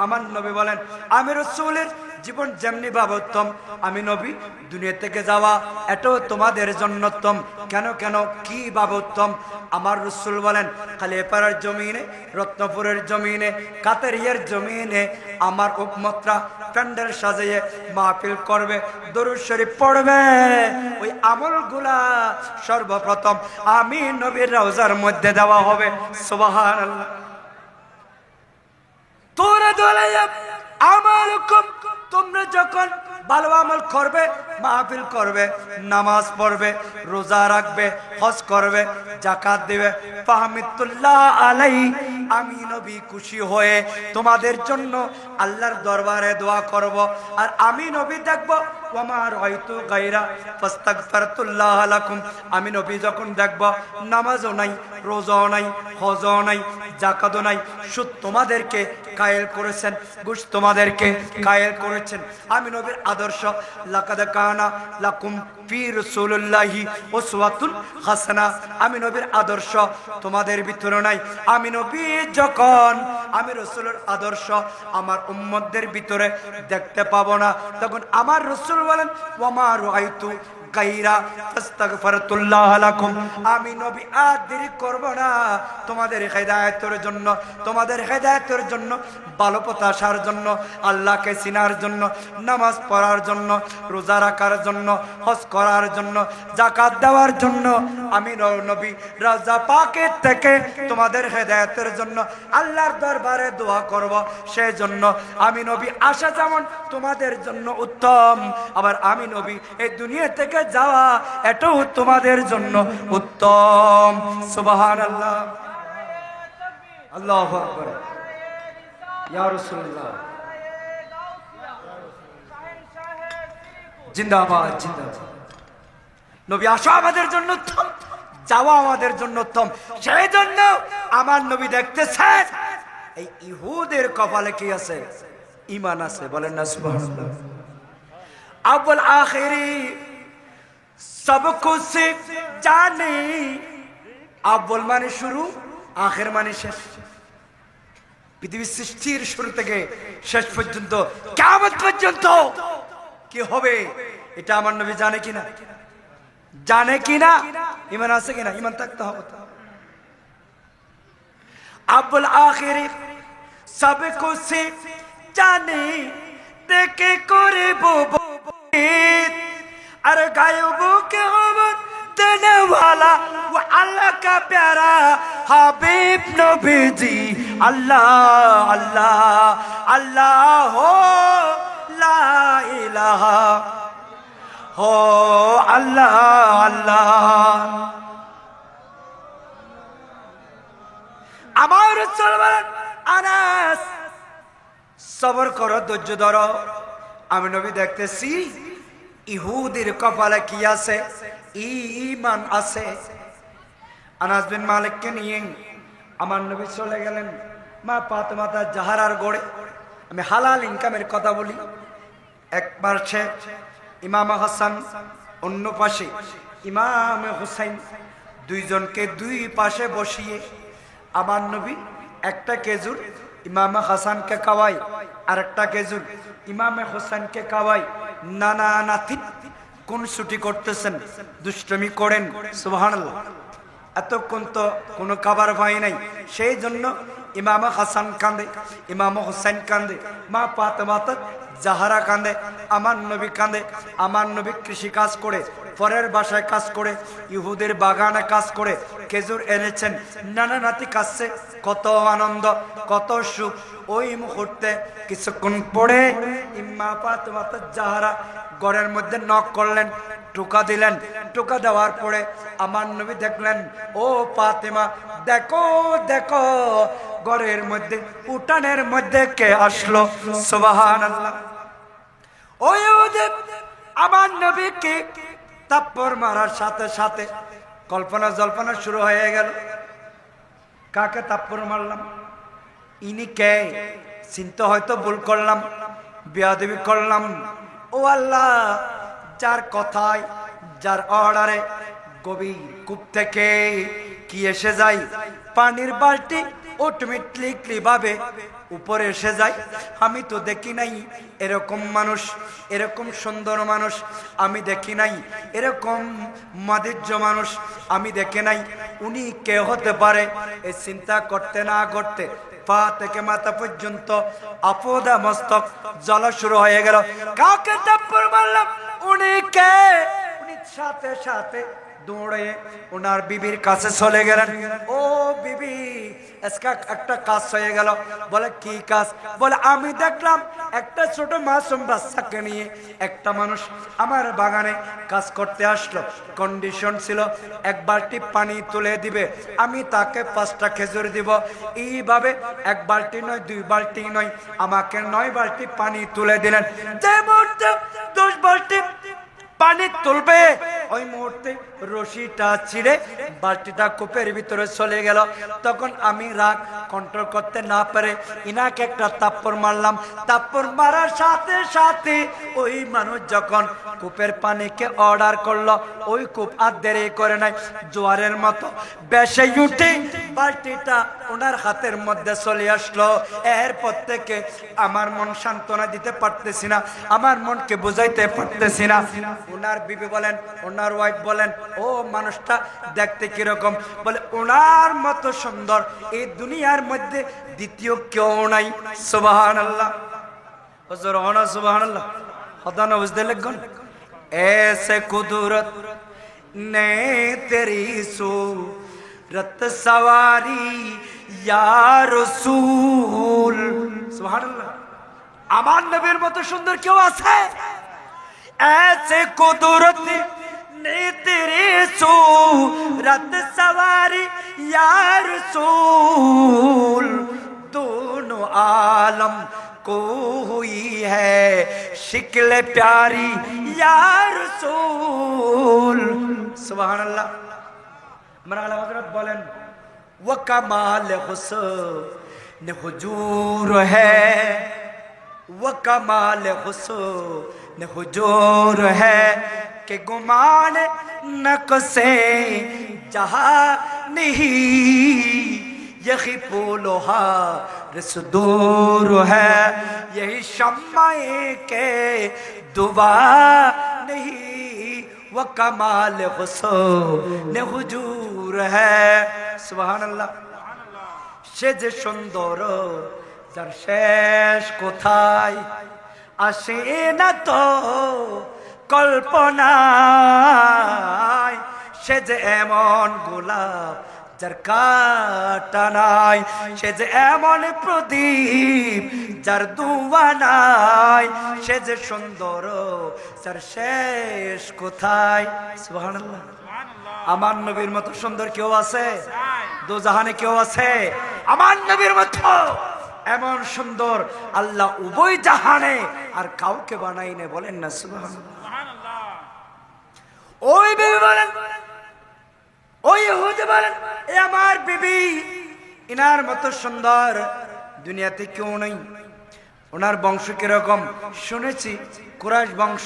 আমার নবী বলেন, আমি রাসূলের জীবন যেমনি ভাব উত্তম, আমি নবী দুনিয়া থেকে যাওয়া এটাও তোমাদের জন্য উত্তম। কেন কেন, কি ভাব উত্তম? আমার রাসূল বলেন, খালিপাড়ার জমিনে, রত্নপুরের জমিনে, কাতারিয়ার জমিনে আমার উম্মতরা প্যান্ডেল সাজিয়ে মাহফিল করবে, দরুদ শরীফ পড়বে, ওই আমলগুলা সর্বপ্রথম আমি নবীর রওজার মধ্যে দেওয়া হবে। সুবহানাল্লাহ। তোরা দলাইয়া আমালুকুম, তোমরা যখন ভালো আমল করবে, মাহফিল করবে, নামাজ পড়বে, রোজা রাখবে, হজ করবে, যাকাত দিবে, ফাহামিতুল্লাহ আলাই, আমি নবী খুশি হয়ে তোমাদের জন্য আল্লাহর দরবারে দোয়া করব। আর আমি নবী দেখব, ওয়া রাআইতু গায়রা ফাস্তাগফারতুল্লাহ লাকুম, আমি নবী যখন দেখব নামাজও নাই, রোজাও নাই, হজও নাই, যাকাতও নাই, সুদ তোমাদেরকে কায়েল করেছেন, ঘুষ তোমাদেরকে কায়েল করেছেন। আমি নবীর আদর্শ, লাকাদ কানা লাকুম ফি রাসূলিল্লাহি উসওয়াতুন হাসানাহ, আমি নবীর আদর্শ তোমাদের ভিতরে নাই। আমি নবী যখন আমি রাসূলের আদর্শ আমার উম্মতদের ভিতরে দেখতে পাবো না, তখন আমার রাসূল বলেন, ওয়া মা রাআইতু গায়রা ফাস্তাগফিরুল্লাহ লাকুম। আমি নবী আর দেরি করব না তোমাদের হেদায়েতের জন্য, তোমাদের হেদায়েতের জন্য, ভালো পথ আসার জন্য, আল্লাহকে চিনার জন্য, নামাজ পড়ার জন্য, রোজা রাখার জন্য, হজ করার জন্য, যাকাত দেওয়ার জন্য। আমি নবী রাজা পাকের থেকে তোমাদের হেদায়েতের জন্য আল্লাহর দরবারে দোয়া করব। সেই জন্য আমি নবী আসা যেমন তোমাদের জন্য উত্তম, আবার আমি নবী এই দুনিয়া থেকে যাওয়া এটাও তোমাদের জন্য উত্তম। সুবহানাল্লাহ, আল্লাহু আকবার, ইয়া রাসূলুল্লাহ, জিন্দাবাদ জিন্দাবাদ। নবী আসা আমাদের জন্য উত্তম, যাওয়া আমাদের জন্য উত্তম। সেই জন্য আমার নবী দেখতেছেন এই ইহুদের কপালে কি আছে? ঈমান আছে। বলেন না সুবহানাল্লাহ। আউয়াল আখিরি সব কুছ জানে। আউয়াল মানে শুরু, আখির মানে শেষ। পৃথিবীর সৃষ্টির শুরু থেকে শেষ পর্যন্ত, কিয়ামত পর্যন্ত কি হবে এটা আমার নবী জানে কিনা? জানে কিনা? ঈমান আছে কিনা? ঈমান থাকতে হবে। আউয়াল আখিরি সব কুছ জানে, দেখে করে আর গায়ব के खबर देने वाला वो अल्लाह का प्यारा हबीब नबी जी। अल्लाह अल्लाह अल्लाह हो ला इलाहा हो अल्लाह अल्लाह। আমার রাসূল বলেন, আনাস সবর করো, ধৈর্য ধরো, আমি নবী দেখতেছি ইহুদির কপালে কি আছে? ঈমান আছে। আনাস বিন মালিককে নিয়ে আমার নবী চলে গেলেন মা ফাতেমা জাহরার গড়ে। আমি হালাল ইনকামের কথা বলি। এক পাশে ইমাম হাসান, অন্য পাশে ইমাম হুসাইন, দুইজনকে দুই পাশে বসিয়ে আমার নবী একটা খেজুর ইমাম হাসানকে খাওয়াই, আর একটা খেজুর ইমাম হুসাইনকে খাওয়াই। নানা নাতি কোন ছুটি করতেছেন, দুষ্টমি করেন। সুবহানাল্লাহ। এতক্ষণ তো কোনো খাবার পাই নাই, সেই জন্য ইমাম হাসান কান্দে, ইমাম হুসাইন কান্দে, মা ফাতেমা জাহরা কান্দে, আমার নবী কান্দে। আমার নবী কৃষি কাজ করে, পরের বাসায় কাজ করে, ইহুদের বাগানে কাজ করে খেজুর এনেছেন। নানা নাতি কাছে কত আনন্দ, কত সুখ। ওই মুহূর্তে কিছুক্ষণ পরে ইম্মা ফাতেমা জাহরা ঘরের মধ্যে নক করলেন, টোকা দিলেন। টোকা দেওয়ার পরে আমার নবী দেখলেন, ও ফাতেমা দেখো দেখো ঘরের মধ্যে উঠানের মধ্যে কে আসলো। সুবহানাল্লাহ। ওই আমার নবীকে থাপ্পড় মারার সাথে সাথে কল্পনা জল্পনা শুরু হয়ে গেল। কাকে থাপ্পড় মারলাম? ইনি কে? চিন্তা হয়তো ভুল করলাম, বেয়াদবি করলাম। ও আল্লাহ, যার কথায়, যার অর্ডারে গভীর কূপ থেকে কি এসে যায়, পানির বালতি অটোমেটিকলি ভাবে উপরে এসে যায়। আমি তো দেখি নাই এরকম মানুষ, এরকম সুন্দর মানুষ আমি দেখি নাই, এরকম মাধুর্য মানুষ আমি দেখি নাই। উনি কে হতে পারে? এই চিন্তা করতে না করতে পা থেকে মাথা পর্যন্ত আপদা মস্তক জ্বলা শুরু হয়ে গেল। কাকে থাপ্পড় মারলাম? উনি কে? উনি সাথে সাথে দৌড়ে ওনার বিবির কাছে চলে গেলেন। ও বিবি, আজকে একটা কাজ হয়ে গেল। বলে কি কাজ? বলে আমি দেখলাম একটা ছোট মাসুম বাচ্চাকে নিয়ে একটা মানুষ আমার বাগানে কাজ করতে আসলো। কন্ডিশন ছিল এক বালতি পানি তুলে দিবে, আমি তাকে 5টা খেজুর দিব। এইভাবে এক বালতি নয়, 2 বালতি নয়, আমাকে 9 বালতি পানি তুলে দিলেন। যে মুহূর্তে 10 বালতি পানি তুলবে, ওই মুহূর্তে রশিটা ছিঁড়ে বালতিটা কূপের ভিতরে চলে গেল। তখন আমি রাগ কন্ট্রোল করতে না পারে ইনাকে একটা থাপ্পড় মারলাম। থাপ্পড় মারার সাথে সাথে ওই মানুষ যখন কূপের পানিকে অর্ডার করলো, ওই কূপ আর দেরি করে নাই, জোয়ারের মতো বেশে উঠে বালতিটা ওনার হাতের মধ্যে চলে আসলো। এরপর থেকে আমার মন সান্ত্বনা দিতে পারতেছি না, আমার মনকে বুঝাইতে পারতেছি না। ওনার বিবি বলেন, ওনার ওয়াইফ বলেন, ও মানুষটা দেখতে কিরকম? বলে ওনার মতো সুন্দর এই দুনিয়ার মধ্যে দ্বিতীয় কেউ নাই। সুবহানাল্লাহ, হুজুর ওনা সুবহানাল্লাহ। খোদা না বুঝতে লাগন, ऐसे कुदरत ने तेरी सूरत सवारी या रसूल। सुबहानाल्लाह। আমার নবীর মতো সুন্দর কেউ আছে? ऐसे कुदरत ने तेरी सूरत सवारी या रसूल, दोनों आलम को हुई है शिक्ल प्यारी या रसूल। सुबहानल्लाह। हमारा आला हज़रत बोलें, वो कमाल हुस्न हुजूर है, वो कमाल हुस्न हुजूर है कि गुमान नक़्से जहां नहीं, यही पोलोहा रसदूर है, यही शम्माए के दुआ नहीं, वो कमाल हुस्न हुजूर है। सुबहानल्लाह। সে যে সুন্দর যার শেষ কোথায় আসে না তো কল্পনায়, সে যে এমন গোলাপ যার কাঁটা নাই, সে যে এমন প্রদীপ যার ধোঁয়া নাই, সে যে সুন্দর যার শেষ কোথায়। সুবহানাল্লাহ। আমার নবীর মতো সুন্দর কেউ আছে? দোজাহানে কেউ আছে আমার নবীর মতো এমন সুন্দর? আল্লাহ উভয় জাহানে আর কাউকে বানাইনে। বলেন না সুবহানাল্লাহ। ওই বিবি বলেন, ওই ইহুদি বলেন, এ আমার বিবি, ইনার মতো সুন্দর দুনিয়াতে কেউ নেই। ওনার বংশ কিরকম শুনেছি? কুরাইশ বংশ,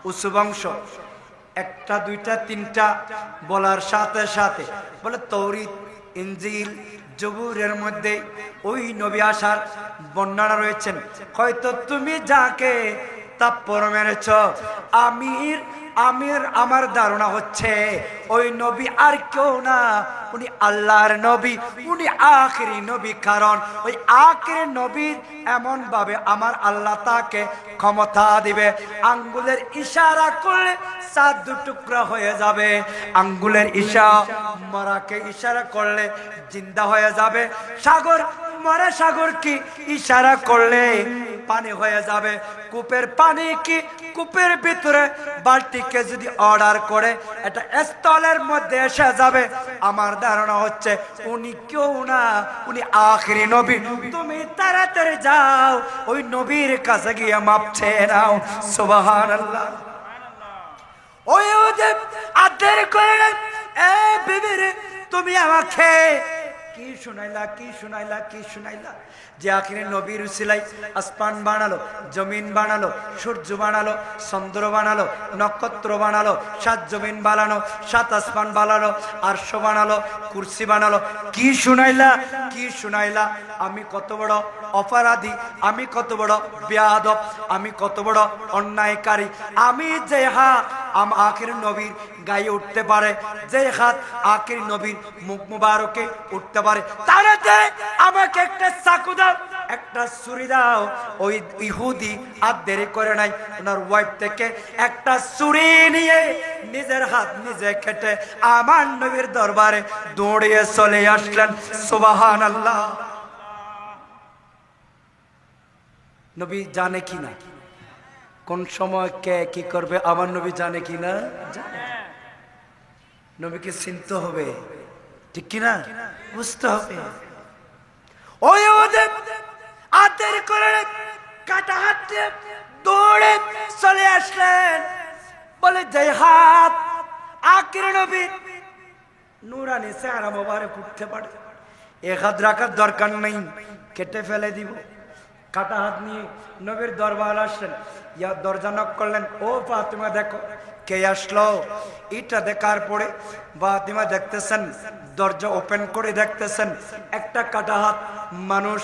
উসু বংশ। একটা দুইটা তিনটা বলার সাথে সাথে বলে তৌরিত, ইনজিল, জবুরের মধ্যে ওই নবী আসার বর্ণনা রয়েছেন। হয়তো তুমি যাকে তাপ্পর মেরেছ, আমার ধারণা হচ্ছে ওই নবী আর কেউ না, উনি আল্লাহর নবী, উনি আখিরি নবী। কারণ ওই আখিরি নবীর এমন ভাবে আমার আল্লাহ তাকে ক্ষমতা দিবে, আঙ্গুলের ইশারা করলে চাঁদ দু টুকরা হয়ে যাবে, আঙ্গুলের মরাকে ইশারা করলে জিন্দা হয়ে যাবে, সাগর মরা সাগর কি ইশারা করলে পানি হয়ে যাবে, কূপের পানি কি কূপের ভিতরে বালতিকে যদি অর্ডার করে এটা স্থলের মধ্যে এসে যাবে। আমার ধারণা হচ্ছে উনি কেউ না, উনি আখিরি নবী। তুমি তাড়াতাড়ি যাও, ওই নবীর কাছে গিয়ে মাপ চেয়ে নাও। সুবহানাল্লাহ। ওই ওদের আদের করে, এ বিবি রে, তুমি আমাকে কি শুনাইলা, কি শুনাইলা, কি শুনাইলা? যে আখিরে নবীর উসিলাই আসমান বানালো, জমিন বানালো, সূর্য বানালো, চন্দ্র বানালো, নক্ষত্র বানালো, 7 জমিন বানালো, 7 আসমান বানালো, আরশ বানালো, কুরসি বানালো। কি শুনাইলা, কি শুনাইলা? আমি কত বড় অপরাধী, আমি কত বড় বেয়াদব, আমি কত বড় অন্যায়কারী। আমি যে হাত আখির নবীর গায়ে উঠতে পারে, যে হাত আখির নবীর মুখ মুবারকে উঠতে পারে, তারাতে আমাকে একটা চাকু দাও, একটা ছুরি দাও। ওই ইহুদি আর দেরি করে নাই, ওনার ওয়াইফ থেকে একটা ছুরি নিয়ে নিজের হাত নিজে কেটে আমার নবীর দরবারে দৌড়িয়ে চলে আসলেন। সুবহানাল্লাহ। নবী জানে কি না কোন সময় কে কি করবে? আমার নবী জানে কি না? নবীকে চিনতে হবে, ঠিক কিনা? বুঝতে হবে। ওই ওদের আদের করে কাটা হাতে দৌড়ে চলে আসলেন। বলে যে হাত আখির নবী নূরানি চেহারা মোবারক উঠতে পারে, এক হাত রাখার দরকার নেই, কেটে ফেলে দিব। কাটা হাত নিয়ে নবীর দরবার আসলেন, ইয়া দরজা নক করলেন, ও ফাতিমা দেখো কে আসলো। এটা দেখার পরে ফাতিমা দেখতেছেন দরজা ওপেন করে দেখতেছেন একটা কাটা হাত মানুষ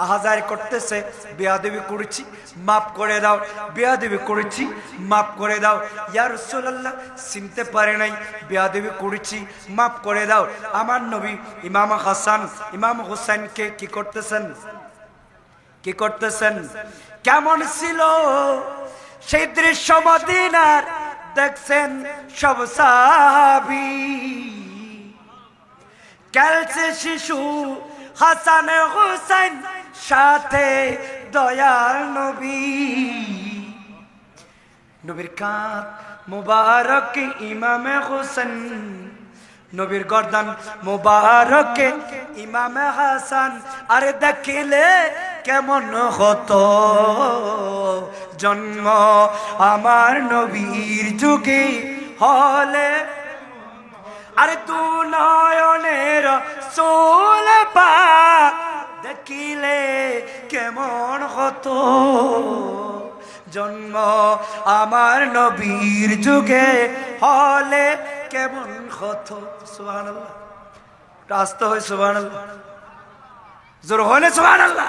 আহাজার করতেছে, বেয়াদবি করেছি মাফ করে দাও, বেয়াদবি করেছি মাফ করে দাও। ইয়া রাসূলুল্লাহ, চিনতে পারে নাই, বেয়াদবি করেছি মাফ করে দাও। আমার নবী ইমাম হাসান ইমাম হুসাইনকে কি করতেছেন, কি করতেছেন? কেমন ছিল সেই দৃশ্য মদিনার, দেখছেন সব সাহাবী। খেলছে শিশু হাসান হুসাইন, সাথে দয়াল নবী। নবীর কাঁধ মুবারক ইমামে হুসেন, নবীর গর্দান মুবারক ইমামে হাসান। আরে দেখিলে কেমন হতো জন্ম আমার নবীর যুগে হলে। আরে তু নয়নের সোল পাক, দেখিলে কেমন হতো জন্ম আমার নবীর যুগে হলে কেমন হতো। সুবহানাল্লাহ, রাস্তা হয় সুবহানাল্লাহ, জোর হলে সুবহানাল্লাহ।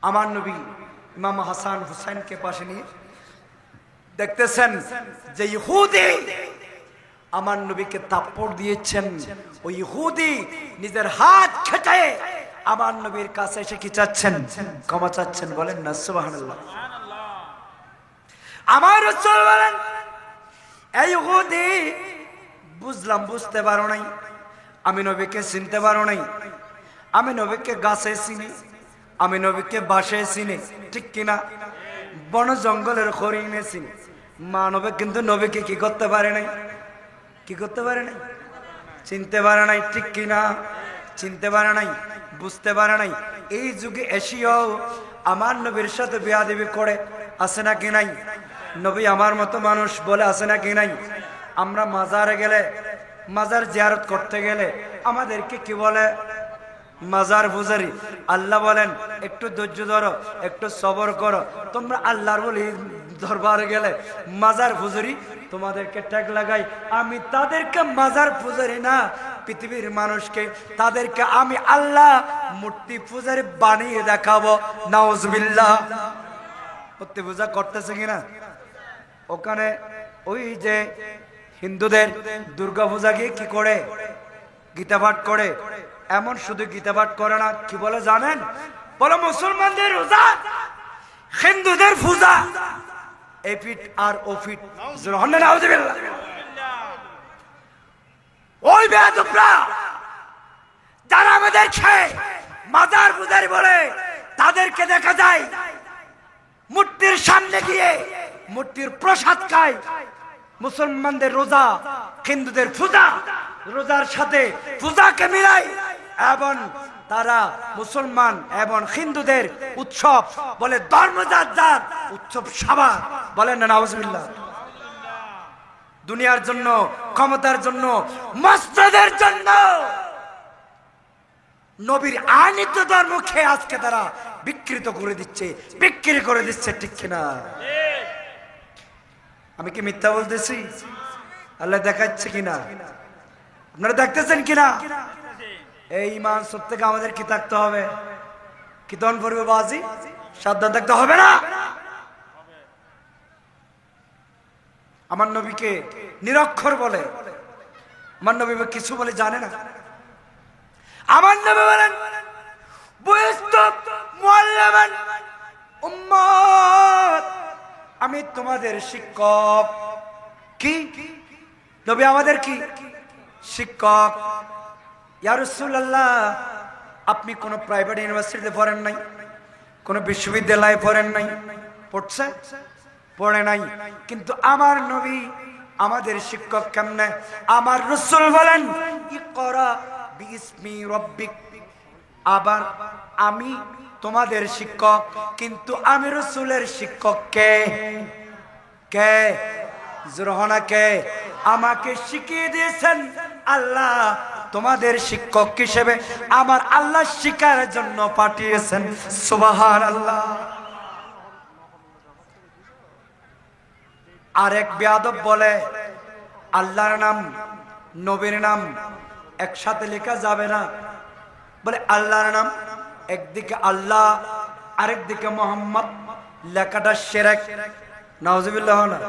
আমার নবী ইমাম হাসান হুসাইনকে পাশে নিয়ে দেখতেছেন যে ইহুদি আমার নবীকে থাপ্পড় দিয়েছেন। ওই ইহুদি নিজের হাত খেটে আমার নবীর কাছে এসে কি চাচ্ছেন? ক্ষমা চাচ্ছেন। বলেন না সুবহানাল্লাহ। আমার রাসূল বলেন, এই ইহুদি বুঝলাম বুঝতে পারো নাই, আমি নবীকে চিনতে পারো নাই। আমি নবীকে গাছে চিনি, আমি নবীকে বাসে চিনি, ঠিক কিনা? বন জঙ্গলের হরিণে চিনি, মানবে কিন্তু নবীকে কি করতে পারে নাই, কি করতে পারে নাই, চিনতে পারে নাই, ঠিক কিনা? চিনতে পারে নাই, বুঝতে পারে নাই। এই যুগে এসেও আমার নবীর সাথে বেয়াদবি করে, আছে না কি নাই? নবী আমার মতো মানুষ বলে, আছে না কি নাই? আমরা মাজারে গেলে, মাজার জিয়ারত করতে গেলে আমাদেরকে কি বলে? মাজার পূজারি। আল্লাহ বলেন একটু ধৈর্য ধরো, একটু সবর করো। তোমরা আল্লাহর বলি দরবারে গেলে মাজার পূজারি তোমাদেরকে ট্যাগ লাগাই। আমি তাদেরকে মাজার পূজারি না, পৃথিবীর মানুষকে তাদেরকে আমি আল্লাহ মূর্তি পূজারি বানিয়ে দেখাবো। নাউজুবিল্লাহ। মূর্তি পূজা করতেছে কিনা? ওখানে ওই যে হিন্দুদের দুর্গা পূজা গিয়ে কি করে? গীতা পাঠ করে। এমন শুধু গীতা পাঠ করে না, কি বলে জানেন? বলে মুসলমানদের রোজা, হিন্দুদের পূজা, এই ফিট আর ও ফিট। ওই বেয়াদবরা যারা আমাদের খেয়ে মাজার পূজারি বলে, তাদেরকে দেখা যায় মূর্তির সামনে গিয়ে মূর্তির প্রসাদ খায়। মুসলমানদের রোজা, হিন্দুদের পূজা, রোজার সাথে পূজাকে মিলাই এবং তারা মুসলমান এবং হিন্দুদের উৎসব বলে ধর্মজাত জাত উৎসব সভা। বলেন না নাউজুবিল্লাহ। দুনিয়ার জন্য, ক্ষমতার জন্য, মসজিদের জন্য নবীর আনিত ধর্ম খেয়ে আজকে তারা বিকৃত করে দিচ্ছে, বিক্রি করে দিচ্ছে, ঠিক কিনা? আমি কি মিথ্যা বলতেছি? আল্লাহ দেখাচ্ছে কিনা? আপনারা দেখতেছেন কিনা? এই ইমান সত্যকে আমাদের কি থাকতে হবে? কি তখন পড়বে বাজি? সাবধান থাকতে হবে না? আমার নবীকে নিরক্ষর বলে, আমার নবী কিছু বলে জানে না। আমার নবী বলেন আমি তোমাদের শিক্ষক। কি নবী আমাদের কি শিক্ষক? ইয়া রাসূলুল্লাহ, আপনি কোন প্রাইভেট ইউনিভার্সিটিতে পড়েন নাই, কোন বিশ্ববিদ্যালয়ে পড়েন নাই, পড়ছে? পড়ে নাই। কিন্তু আমার নবী আমাদের শিক্ষক কেমনে? আমার রাসূল বলেন ইকরা বিইসমি রাব্বিক। আবার আমি তোমাদের শিক্ষক, কিন্তু আমি রাসূলের শিক্ষক কে? কে? জোরহনা কে? আমাকে শিখিয়ে দিয়েছেন আল্লাহ, তোমাদের শিক্ষক হিসেবে আমার আল্লাহ শিখার জন্য পাঠিয়েছেন। সুবহানাল্লাহ। আরেক বেয়াদব বলে আল্লাহর নাম নবীর নাম একসাথে লেখা যাবে না। বলে আল্লাহর নাম একদিকে আল্লাহ আরেকদিকে মোহাম্মদ, লেখাটা শিরক। নাউজুবিল্লাহ না,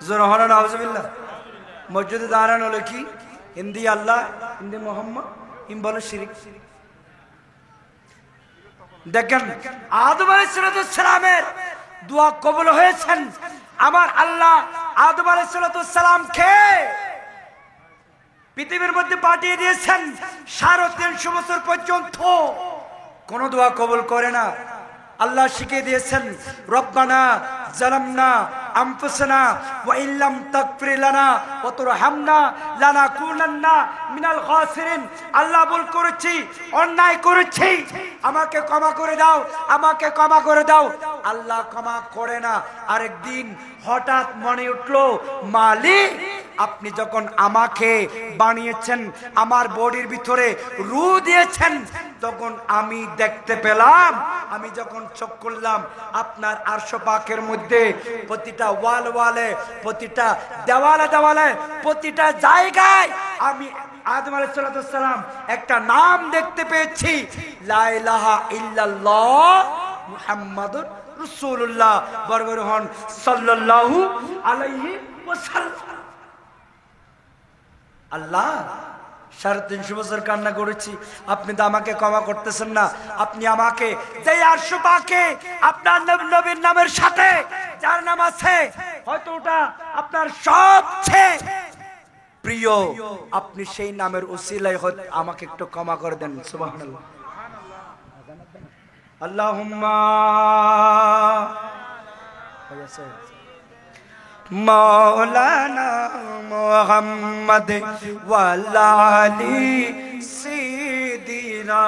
জোর হনা নাউজুবিল্লাহ। মসজিদে দাঁড়ানো হলো কি হিন্দি আল্লাহ, হিন্দি মোহাম্মদ, হিম বলে শিরিক। দেখেন আদম আলাইহিস সালামের দোয়া কবুল হয়েছেন। আমার আল্লাহ আদম আলাইহিস সালামকে পৃথিবীর মধ্যে পাঠিয়ে দিয়েছেন, 350 বছর পর্যন্ত কোন দোয়া কবুল করে না। আল্লাহ শিখিয়ে দিয়েছেন রব্বানা জালামনা আনফুসানা ওয়া ইল্লাম তাগফির লানা ওয়া তুরহামনা লানাকুনান্না মিনাল খাসিরিন। আল্লাহ ভুল করেছি, অন্যায় করেছি, আমাকে ক্ষমা করে দাও, আমাকে ক্ষমা করে দাও। আল্লাহ ক্ষমা করে না। আরেকদিন হঠাৎ মনে উঠলো, মালিক আপনি যখন আমাকে বানিয়েছেন, আমার বডির ভিতরে রূহ দিয়েছেন, তখন আমি দেখতে পেলাম, আমি যখন চোখ করলাম আপনার আরশ পাকের মধ্যে প্রতিটা ওয়ালে, প্রতিটা দেওয়ালে, প্রতিটা জায়গায় আমি আদম আলাইহিস সালাম একটা নাম দেখতে পেয়েছি, লা ইলাহা ইল্লাল্লাহ মুহাম্মাদুর রাসূলুল্লাহ বরকত হন সাল্লাল্লাহু আলাইহি ওয়াসাল্লাম। আল্লাহ 350 বছর কান্না করেছি, আপনি তো আমাকে ক্ষমা করতেছেন না। আপনি আমাকে যে আরশ পাকে আপনার নবীর নামের সাথে যার নাম আছে, হয়তো ওটা আপনার সবচেয়ে প্রিয়, আপনি সেই নামের উসিলায় হয়তো আমাকে একটু ক্ষমা করে দেন। সুবহানাল্লাহ। আল্লাহুম্মা মাওলানা মুহাম্মদ ওয়ালা আলি সাইয়্যিদিনা।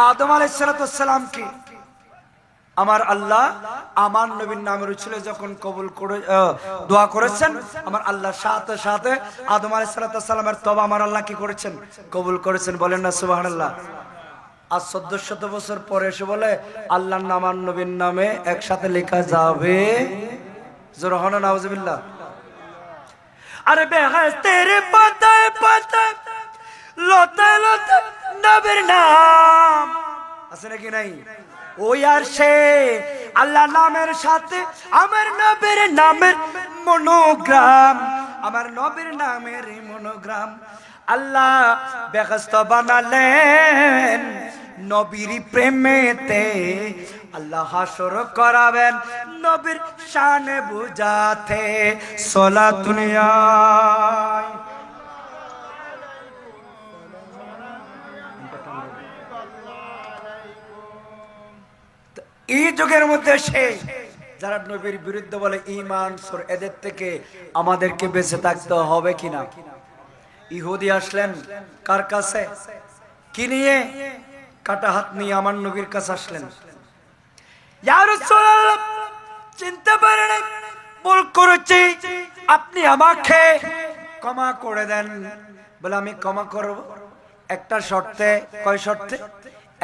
আদম আলাইহিস সালামকে আমার আল্লাহ আমার নবীর নামের উচ্চারণে যখন কবুল করে দোয়া করেছেন, আমার আল্লাহ সাথে সাথে আদম আলাইহিস সালামের তওবা আমার আল্লাহ কি করেছেন? কবুল করেছেন। বলেন না সুবহানাল্লাহ। আজ 1400 বছর পরে এসে বলে আল্লাহর নাম আর নবীর নামে একসাথে লেখা যাবে। জোরে হন নাউজুবিল্লাহ। আরে বেহেশতের পাতায় পাতায় লতে লতে নবীর নাম আছে নাকি নাই? ওই আর সে আল্লাহ নামের সাথে আমার নবীর নামের মনোগ্রাম, আমার নবীর নামের মনোগ্রাম আল্লাহ বেহেশত বানালেন নবীর প্রেমেতে। আল্লাহ হাসর করাবেন নবীর শানে বুঝাতে। সলাতুনিয়া এই যুগের মধ্যে সে যারা নবীর বিরুদ্ধে বলে ঈমান সুর, এদের থেকে আমাদেরকে বেঁচে থাকতে হবে কিনা। ইহুদি আসলেন কার কাছে? কি নিয়ে? কাটা হাত নিয়ে আমার নবীর কাছে আসলেন। ইয়া রাসূলুল্লাহ, চিনতে পারেন ভুল করেছি, আপনি আমাকে ক্ষমা করে দেন। বলে আমি ক্ষমা করব একটা শর্তে। কয় শর্তে?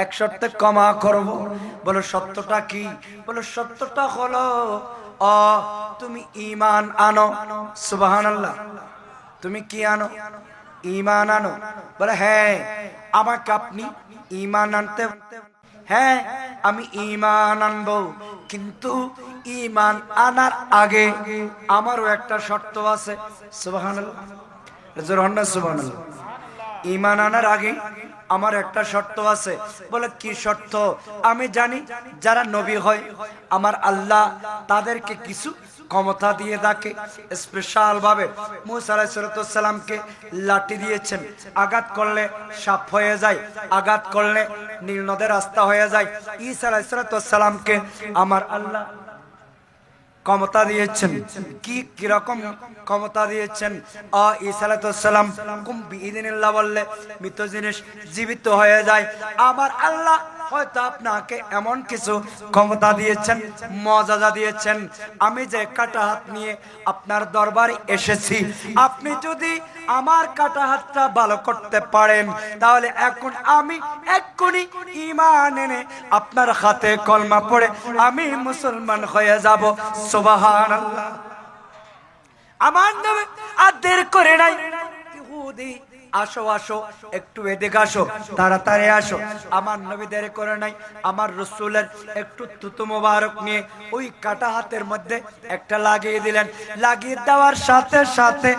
এক শর্তে ক্ষমা করব। বলে সত্যটা কি? বলে সত্যটা হলো তুমি ঈমান আনো। সুবহানাল্লাহ। তুমি কি আনো? ঈমান আনো। বলে হ্যাঁ, আমাকে আপনি ঈমান আনতে। হ্যাঁ আমি ঈমান আনবো, কিন্তু ঈমান আনার আগে আমারও একটা শর্ত আছে। সুবহানাল্লাহ। সুবহানাল্লাহ। ঈমান আনার আগে আমার একটা শর্ত আছে। বলে কি শর্ত? আমি জানি যারা নবী হয় আমার আল্লাহ তাদেরকে কিছু ক্ষমতা দিয়ে থাকে। স্পেশাল ভাবে মুসা আলাইহিস সালামকে লাঠি দিয়েছেন, আঘাত করলে সাপ হয়ে যায়, আঘাত করলে নীল নদের রাস্তা হয়ে যায়। ঈসা আলাইহিস সালামকে আমার আল্লাহ ক্ষমতা দিয়েছেন। কি কিরকম ক্ষমতা দিয়েছেন? ঈসা আলাইহিস সালাম কুম বিইذنিল্লাহ বললে মৃত জিনিস জীবিত হয়ে যায়। আমার আল্লাহ হয়তো আপনাকে এমন কিছু ক্ষমতা দিয়েছেন, মর্যাদা দিয়েছেন। আমি যে কাটা হাত নিয়ে আপনার দরবারে এসেছি, আপনি যদি আমার কাটা হাতটা ভালো করতে পারেন, তাহলে এখন আমি এক্ষুনি ঈমান এনে আপনার হাতে কলমা পড়ে আমি মুসলমান হয়ে যাব। সুবহানাল্লাহ। আমার নবী আর দেরি করে নাই, ইহুদি আসো আসো, একটু এদিকে আসো, তাড়াতাড়ি আসো। আমার নবী দেরি করে নাই, আমার রাসূলের একটু থুতু মোবারক নিয়ে ওই কাটা হাতের মধ্যে একটা লাগিয়ে দিলেন। লাগিয়ে দেওয়ার সাথে সাথে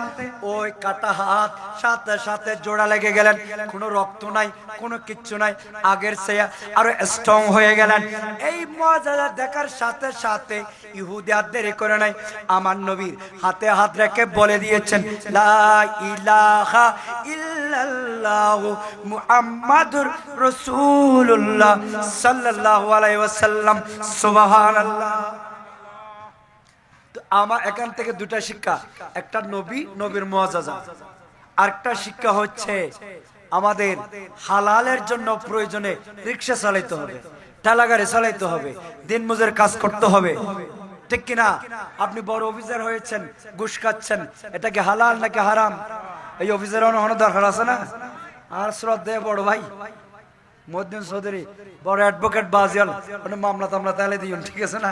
ওই কাটা হাত সাথে সাথে জোড়া লেগে গেলেন। কোনো রক্ত নাই, কোনো কিচ্ছু নাই, আগের চেয়ে আরো স্ট্রং হয়ে গেলেন। এই মুআজিজা দেখার সাথে সাথে ইহুদি আর দেরি করে নাই, আমার নবীর হাতে হাত রেখে বলে দিয়েছেন, লা ইলাহা ইল্লাল্লাহু মুহাম্মাদুর রাসূলুল্লাহ সাল্লাল্লাহু আলাইহি ওয়াসাল্লাম, সুবহানাল্লাহ। তো আমার এখান থেকে দুটা শিক্ষা, একটা নবীর মুআজিজা, আরেকটা শিক্ষা হচ্ছে আমাদের হালালের জন্য প্রয়োজনে রিকশা চালাইতে হবে, ঠেলা গাড়ি চালাইতে হবে, দিন মজুর কাজ করতে হবে, ঠিক কিনা? আপনি বড় অফিসার হয়েছেন, ঘুষ খাচ্ছেন, এটা কি হালাল নাকি হারাম? এই অফিসার হওয়ার দরকার আছে না? আর শ্রদ্ধেয় বড় ভাই মহিউদ্দিন চৌধুরী, বড় অ্যাডভোকেট বাজিয়াল, মামলা টামলা তাহলে দিন, ঠিক আছে না?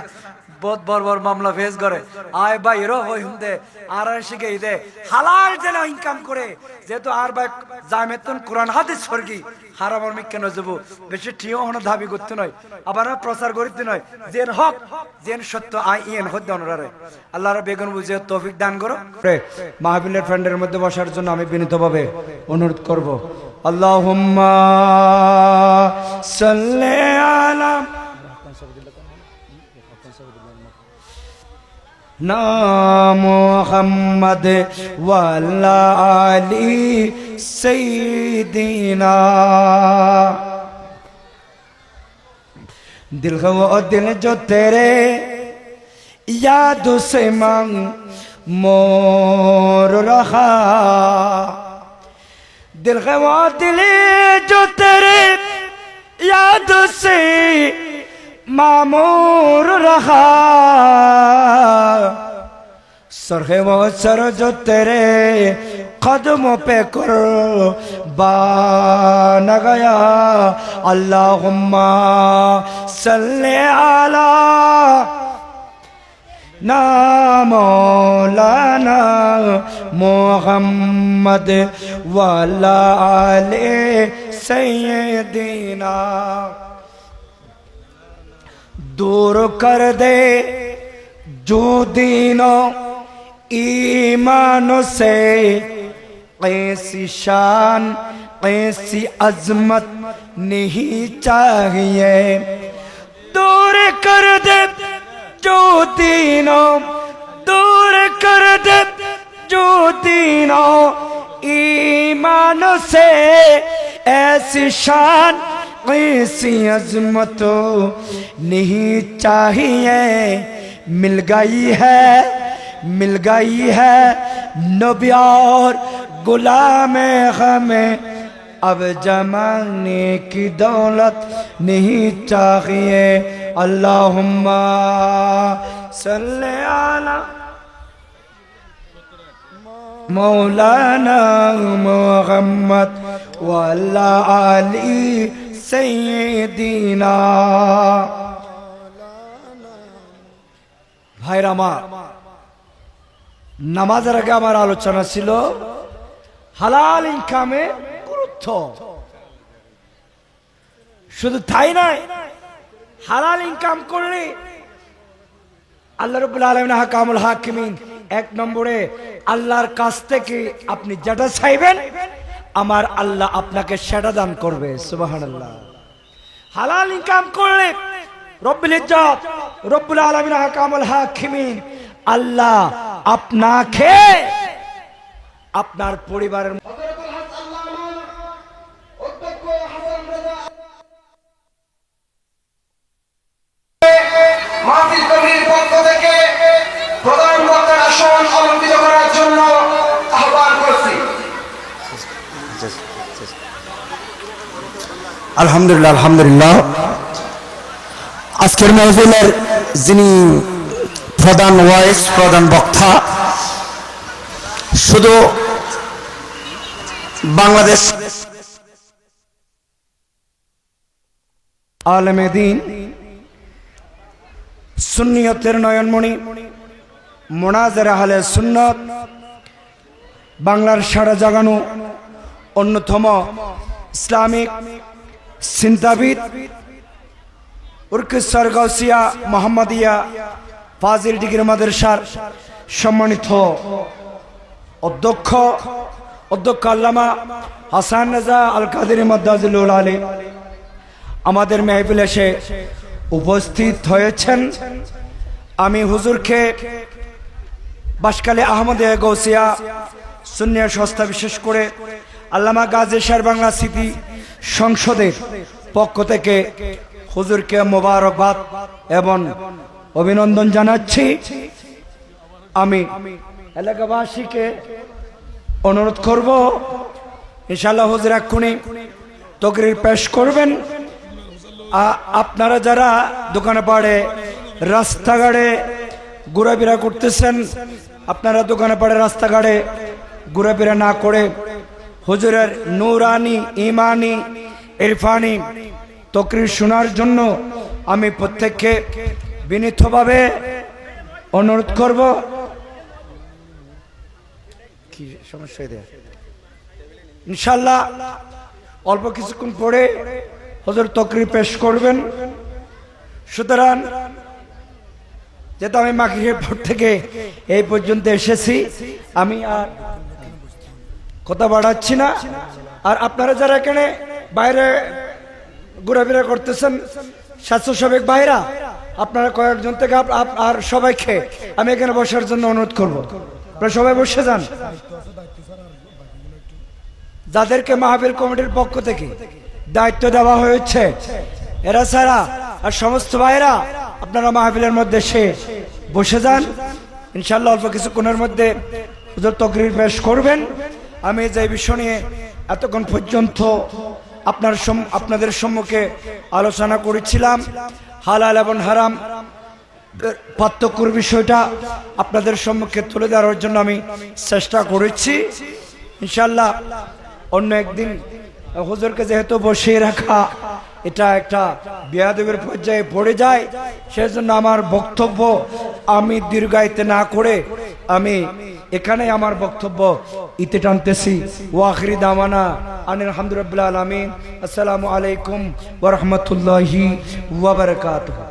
বহুত বড় বড় মামলা ফেস করে, আয় ভাই এরও হই হুমদে আর শিখে দে হালাল যেন ইনকাম করে, যেহেতু আর ভাই জামেতুন কোরআন হাদিস সরগি হারাম আর কেন যাব বেশি ঠিও হন দাবি করতে নয়, আবার প্রচার করতে নয়, যেন হক যেন সত্য আই ইয়েন হদ্দ অনরারে আল্লাহর বেগুন বুঝে তৌফিক দান করো। মাহফিলের ফ্রেন্ডের মধ্যে বসার জন্য আমি বিনীতভাবে অনুরোধ করব। আল্লাহুম্মা সাল্লি আলা মুহাম্মাদ ওয়া আলা আলি সাইয়্যিদিনা। दिल है वो दिल जो तेरे याद से मांग मोर रहा, दिल है वो दिल जो तेरे याद से मामूर रहा, सर है वो सर जो तेरे कदमों पे कुर्बान गया। अल्लाहुम्मा सल्ले अला ना मौलाना मुहम्मद वाला आले सैयदीना। दूर कर दे जो दीनों ईमानों से, ऐसी शान ऐसी अजमत नहीं चाहिए। दूर कर दे जो दीनों, दूर कर दे जो दीनों ईमानों से, ऐसी शान ऐसी अजमत नहीं चाहिए। मिल गई है नबी और गुलाम हमें, अब जमाने की दौलत नहीं चाहिए। अल्लाहुम्मा सल्ले अला मौलाना मुहम्मद व अला आली सय्यिदिना। ভাইরা আমার, নামাজের আগে আমার আলোচনা ছিল হালাল ইনকামে গুরুত্ব। শুধু তাই নয়, হালাল ইনকাম করলে আল্লাহ রাব্বুল আলামিন হাকামুল হাকিমিন, এক নম্বরে আল্লাহর কাছ থেকে আপনি যেটা চাইবেন আমার আল্লাহ আপনাকে সেটা দান করবে। সুবহানাল্লাহ। হালাল ইনকাম করলে রব্বুল ইজ্জত রব্বুল আলামিন হাকামুল হাকিমিন আল্লাহ আপনাকে আপনার পরিবারের মাহফিল কমিটির পক্ষ থেকে প্রধান বক্তার আসন অলঙ্কৃত করার জন্য আহ্বান করছি। আলহামদুলিল্লাহ, আলহামদুলিল্লাহ। আজকের মাহফিলের যিনি প্রধান ওয়াইস, প্রধান বক্তা, শুধু বাংলাদেশ আলেমে দ্বীন, সুন্নিয়তের নয়নমণি, মুনাজির আহলে সুন্নাত বাংলার সাড়া জাগানো অন্যতম ইসলামিক চিন্তাবিদ উরকিসর গাউসিয়া মোহাম্মদিয়া ফাজিল ডিগ্রি মাদ্রাসার সম্মানিত অধ্যক্ষ আল্লামা হাসান রাজা আল কাদেরী মাদ্দাজিলুল আলী আমাদের মেহফিলে এসে উপস্থিত হয়েছেন। আমি হুজুরকে বাসকালী আহমদিয়া গাউসিয়া সুন্নিয়া সংস্থা বিশেষ করে আল্লামা গাজী শের বাংলা স্মৃতি সংসদের পক্ষ থেকে হুজুরকে মোবারকবাদ এবং অভিনন্দন জানাচ্ছি। আমি এলাকাবাসীকে অনুরোধ করব ইনশাআল্লাহ হুজুর এক্ষুনি তকরির পেশ করবেন। আপনারা যারা দোকানে পাড়ে রাস্তাঘাটে ঘোরাফেরা করতেছেন, আপনারা দোকানে পাড়ে রাস্তাঘাটে ঘোরাফেরা না করে হুজুরের নূরানি ইমানি ইরফানি তকরির শোনার জন্য আমি প্রত্যেককে বিনীতভাবে অনুরোধ করব। কি সমস্যা ইনশাআল্লাহ অল্প কিছুক্ষণ পরে হুজুর তকরির পেশ করবেন। সুতরাং যেহেতু আমি মাগরিবের পর থেকে এই পর্যন্ত এসেছি, আমি আর কথা বাড়াচ্ছি না। আর আপনারা যারা এখানে বাইরে ঘোরাফেরা করতেছেন স্বেচ্ছাসেবক ভাইরা, আপনারা কয়েকজন থেকে আর সবাইকে আমি এখানে বসার জন্য অনুরোধ করব। আপনারা সবাই বসে যান। যাদেরকে মাহফিল কমিটির পক্ষ থেকে দায়িত্ব দেওয়া হয়েছে এরা ছাড়া আর সমস্ত ভাইরা আপনারা মাহফিলের মধ্যে সে বসে যান। ইনশাআল্লাহ অল্প কিছুক্ষণের মধ্যে হুজুর তকরির পেশ করবেন। আমি যে বিষয় নিয়ে এতক্ষণ পর্যন্ত আপনাদের সম্মুখে আলোচনা করেছিলাম, হালাল এবং হারাম পার্থক্যর বিষয়টা আপনাদের সম্মুখে তুলে ধরার জন্য আমি চেষ্টা করেছি। ইনশাআল্লাহ অন্য একদিন হুজুরকে যেহেতু বসিয়ে রাখা এটা একটা বেয়াদবির পর্যায়ে পড়ে যায়, সেজন্য আমার বক্তব্য আমি দীর্ঘায়িত না করে আমি এখানে আমার বক্তব্য ইতি টানতেছি। ওয়াখিরি দাওয়ানা আনিল হামদুলিল্লাহি রাব্বিল আলামিন। আসসালামু আলাইকুম ওয়া রাহমাতুল্লাহি ওয়া বারাকাতুহু।